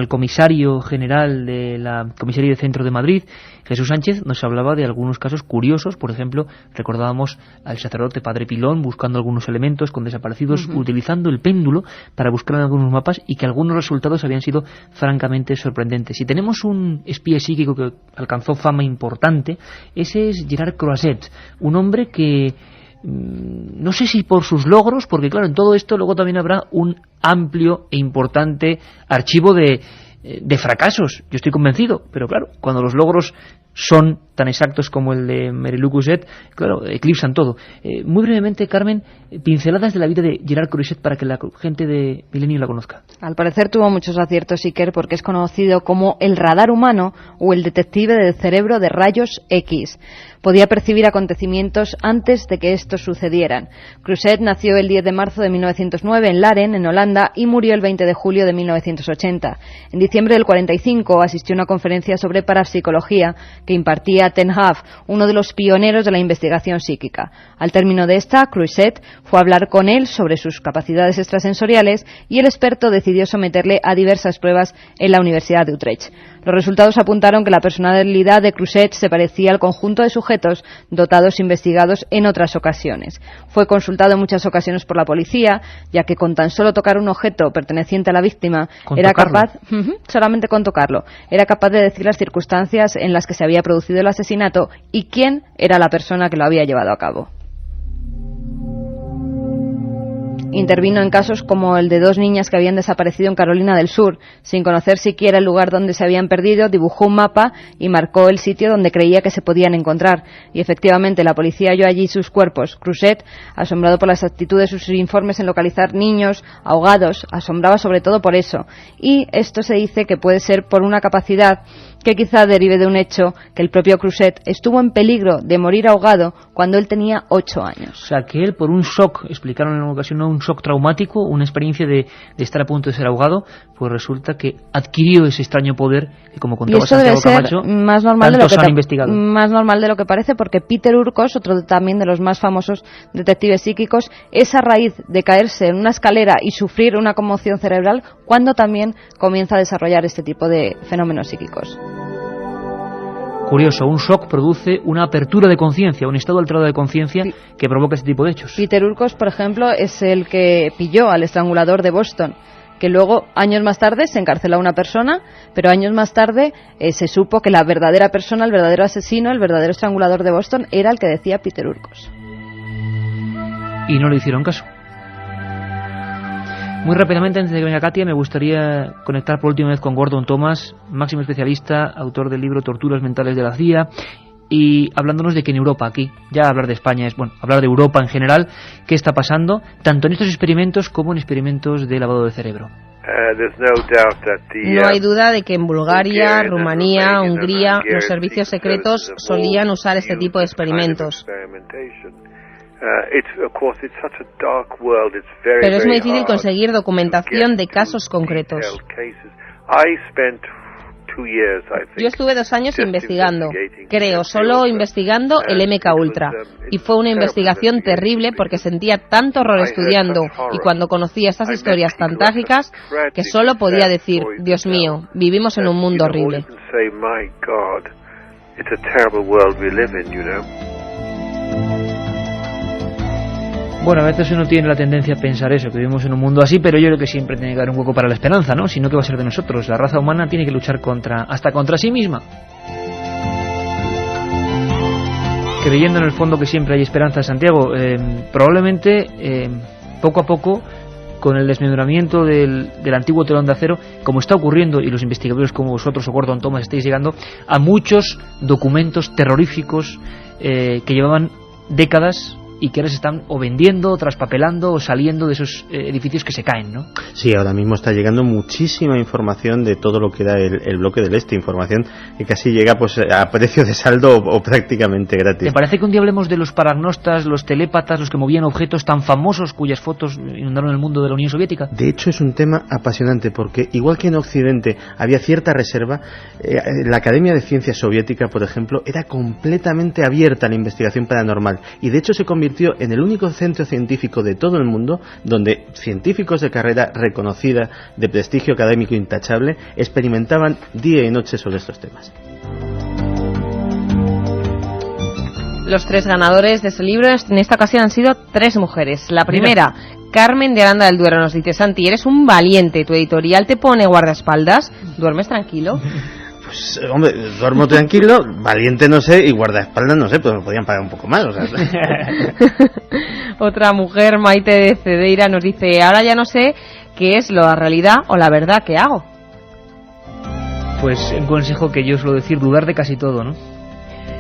comisario general de la Comisaría de Centro de Madrid, Jesús Sánchez, nos hablaba de algunos casos curiosos. Por ejemplo, recordábamos al sacerdote Padre Pilón buscando algunos elementos con desaparecidos, utilizando el péndulo para buscar en algunos mapas, y que algunos resultados habían sido francamente sorprendentes. Y tenemos un espía psíquico que alcanzó fama importante, ese es Gerard Croiset, un hombre que no sé si por sus logros, porque claro, en todo esto luego también habrá un amplio e importante archivo de fracasos, yo estoy convencido, pero claro, cuando los logros son tan exactos como el de Mary Lou Cousset, claro, eclipsan todo. Muy brevemente, Carmen, pinceladas de la vida de Gerard Croiset para que la gente de Milenio la conozca. Al parecer tuvo muchos aciertos Iker, porque es conocido como el radar humano o el detective del cerebro de rayos X. Podía percibir acontecimientos antes de que estos sucedieran. Croiset nació el 10 de marzo de 1909 en Laren, en Holanda, y murió el 20 de julio de 1980. En diciembre del 45 asistió a una conferencia sobre parapsicología que impartía Ten Haf, uno de los pioneros de la investigación psíquica. Al término de esta, Croiset fue a hablar con él sobre sus capacidades extrasensoriales, y el experto decidió someterle a diversas pruebas en la Universidad de Utrecht. Los resultados apuntaron que la personalidad de Croiset se parecía al conjunto de sujetos dotados e investigados en otras ocasiones. Fue consultado en muchas ocasiones por la policía, ya que con tan solo tocar un objeto perteneciente a la víctima, era capaz, solamente con tocarlo, era capaz de decir las circunstancias en las que se había producido el asesinato y quién era la persona que lo había llevado a cabo. Intervino en casos como el de 2 niñas que habían desaparecido en Carolina del Sur. Sin conocer siquiera el lugar donde se habían perdido, dibujó un mapa y marcó el sitio donde creía que se podían encontrar. Y efectivamente, la policía halló allí sus cuerpos. Creuset, asombrado por la exactitud de sus informes en localizar niños ahogados, asombraba sobre todo por eso. Y esto se dice que puede ser por una capacidad que quizá derive de un hecho, que el propio Creuset estuvo en peligro de morir ahogado cuando él tenía 8 años. O sea, que él, por un shock, explicaron en una ocasión, ¿no?, un shock traumático, una experiencia de estar a punto de ser ahogado, pues resulta que adquirió ese extraño poder que, como contaba Santiago Camacho, más normal han investigado. Más normal de lo que parece, porque Peter Urkos, otro también de los más famosos detectives psíquicos, es a raíz de caerse en una escalera y sufrir una conmoción cerebral cuando también comienza a desarrollar este tipo de fenómenos psíquicos. Curioso, un shock produce una apertura de conciencia, un estado alterado de conciencia que provoca este tipo de hechos. Peter Urkos, por ejemplo, es el que pilló al estrangulador de Boston, que luego, años más tarde, se encarceló a una persona, pero años más tarde se supo que la verdadera persona, el verdadero asesino, el verdadero estrangulador de Boston, era el que decía Peter Urkos. Y no le hicieron caso. Muy rápidamente, antes de que venga Katia, me gustaría conectar por última vez con Gordon Thomas, máximo especialista, autor del libro Torturas mentales de la CIA, y hablándonos de que en Europa, aquí, ya hablar de España es, bueno, hablar de Europa en general, qué está pasando, tanto en estos experimentos como en experimentos de lavado de cerebro. No hay duda de que en Bulgaria, Rumanía, Hungría, los servicios secretos solían usar este tipo de experimentos. Pero es muy difícil conseguir documentación de casos concretos. Yo estuve 2 años investigando, solo investigando el MK Ultra, y fue una investigación terrible porque sentía tanto horror estudiando, y cuando conocía estas historias tan trágicas que solo podía decir, Dios mío, vivimos en un mundo horrible. Bueno, a veces uno tiene la tendencia a pensar eso, que vivimos en un mundo así, pero yo creo que siempre tiene que haber un hueco para la esperanza, ¿no? Si no, ¿qué va a ser de nosotros? La raza humana tiene que luchar hasta contra sí misma. Creyendo en el fondo que siempre hay esperanza, Santiago, probablemente poco a poco, con el desmembramiento del antiguo telón de acero, como está ocurriendo, y los investigadores como vosotros o Gordon Thomas estáis llegando a muchos documentos terroríficos que llevaban décadas y que ahora se están o vendiendo, o traspapelando, o saliendo de esos edificios que se caen, ¿no? Sí, ahora mismo está llegando muchísima información de todo lo que da el bloque del Este, información que casi llega pues a precio de saldo o prácticamente gratis. ¿Te parece que un día hablemos de los paragnostas, los telépatas, los que movían objetos tan famosos cuyas fotos inundaron el mundo de la Unión Soviética? De hecho, es un tema apasionante porque, igual que en Occidente había cierta reserva, la Academia de Ciencias Soviética, por ejemplo, era completamente abierta a la investigación paranormal, y de hecho se convirtió en el único centro científico de todo el mundo donde científicos de carrera reconocida, de prestigio académico intachable, experimentaban día y noche sobre estos temas. Los 3 ganadores de ese libro en esta ocasión han sido 3 mujeres. La primera, Carmen de Aranda del Duero, nos dice: Santi, eres un valiente, tu editorial te pone guardaespaldas, ¿duermes tranquilo? Pues, hombre, duermo tranquilo, valiente no sé, y guardaespaldas no sé, pero me podían pagar un poco más, o sea. Otra mujer, Maite de Cedeira, nos dice: ahora ya no sé qué es la realidad o la verdad que hago. Pues un consejo que yo suelo decir, dudar de casi todo, ¿no?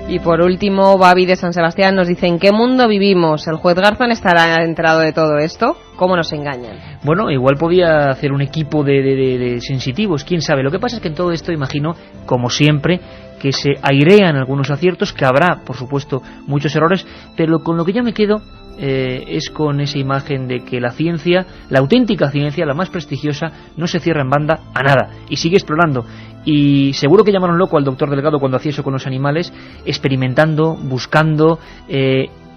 Y por último, Babi de San Sebastián nos dice: ¿en qué mundo vivimos? ¿El juez Garzón estará enterado de todo esto? ¿Cómo nos engañan? Bueno, igual podía hacer un equipo de sensitivos, quién sabe. Lo que pasa es que en todo esto, imagino, como siempre, que se airean algunos aciertos, que habrá, por supuesto, muchos errores, pero con lo que yo me quedo es con esa imagen de que la ciencia, la auténtica ciencia, la más prestigiosa, no se cierra en banda a nada y sigue explorando. Y seguro que llamaron loco al doctor Delgado cuando hacía eso con los animales, experimentando, buscando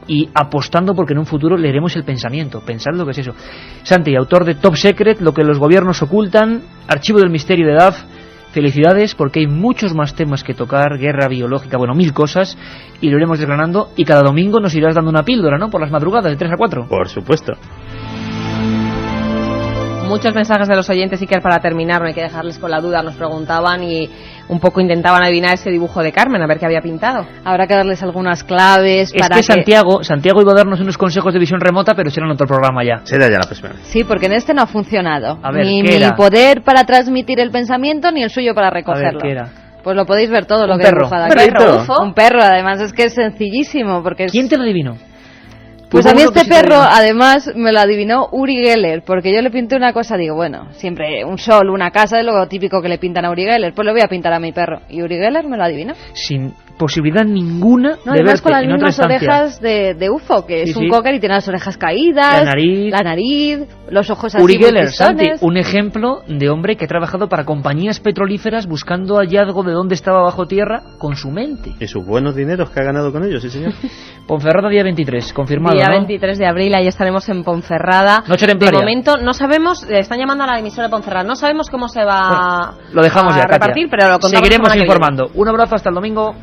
y apostando porque en un futuro leeremos el pensamiento. Pensad lo que es eso. Santi, autor de Top Secret, lo que los gobiernos ocultan, Archivo del misterio de Duff. Felicidades, porque hay muchos más temas que tocar, guerra biológica, bueno, 1000 cosas, y lo iremos desgranando, y cada domingo nos irás dando una píldora, ¿no?, por las madrugadas de 3 a 4. Por supuesto. Muchos mensajes de los oyentes, Iker, para terminar, no hay que dejarles con la duda, nos preguntaban y un poco intentaban adivinar ese dibujo de Carmen, a ver qué había pintado. Habrá que darles algunas claves para que... Santiago iba a darnos unos consejos de visión remota, pero será en otro programa ya. Será ya la próxima vez. Sí, porque en este no ha funcionado. A ver, ni ¿qué era? mi poder para transmitir el pensamiento, ni el suyo para recogerlo. A ver, ¿qué era? Pues lo podéis ver todo lo Un que he perro. dibujado Un aquí. perrito. Un perro, además, es que es sencillísimo. Porque ¿Quién te lo adivinó? Pues Hubo a mí uno este que sí te perro, adivinó. además, me lo adivinó Uri Geller, porque yo le pinté una cosa, digo, bueno, siempre un sol, una casa, es lo típico que le pintan a Uri Geller, pues le voy a pintar a mi perro. Y Uri Geller me lo adivinó. Sin posibilidad ninguna No, de además verte con las en otra mismas estancia. orejas de UFO, que es Sí, un sí. cocker y tiene las orejas caídas, La nariz. los ojos así Uri muy Geller, Santi, pistones. un ejemplo de hombre que ha trabajado para compañías petrolíferas buscando hallazgo de dónde estaba bajo tierra con su mente. Y sus buenos dineros que ha ganado con ellos, sí señor. Ponferrada día 23, confirmado, Día ¿no? 23 de abril, ahí estaremos en Ponferrada. Noche De templaria. momento no sabemos, están llamando a la emisora de Ponferrada, no sabemos cómo se va Lo dejamos a ya, Katia. repartir, pero lo contamos Seguiremos la semana que viene. informando. Un abrazo, hasta el domingo.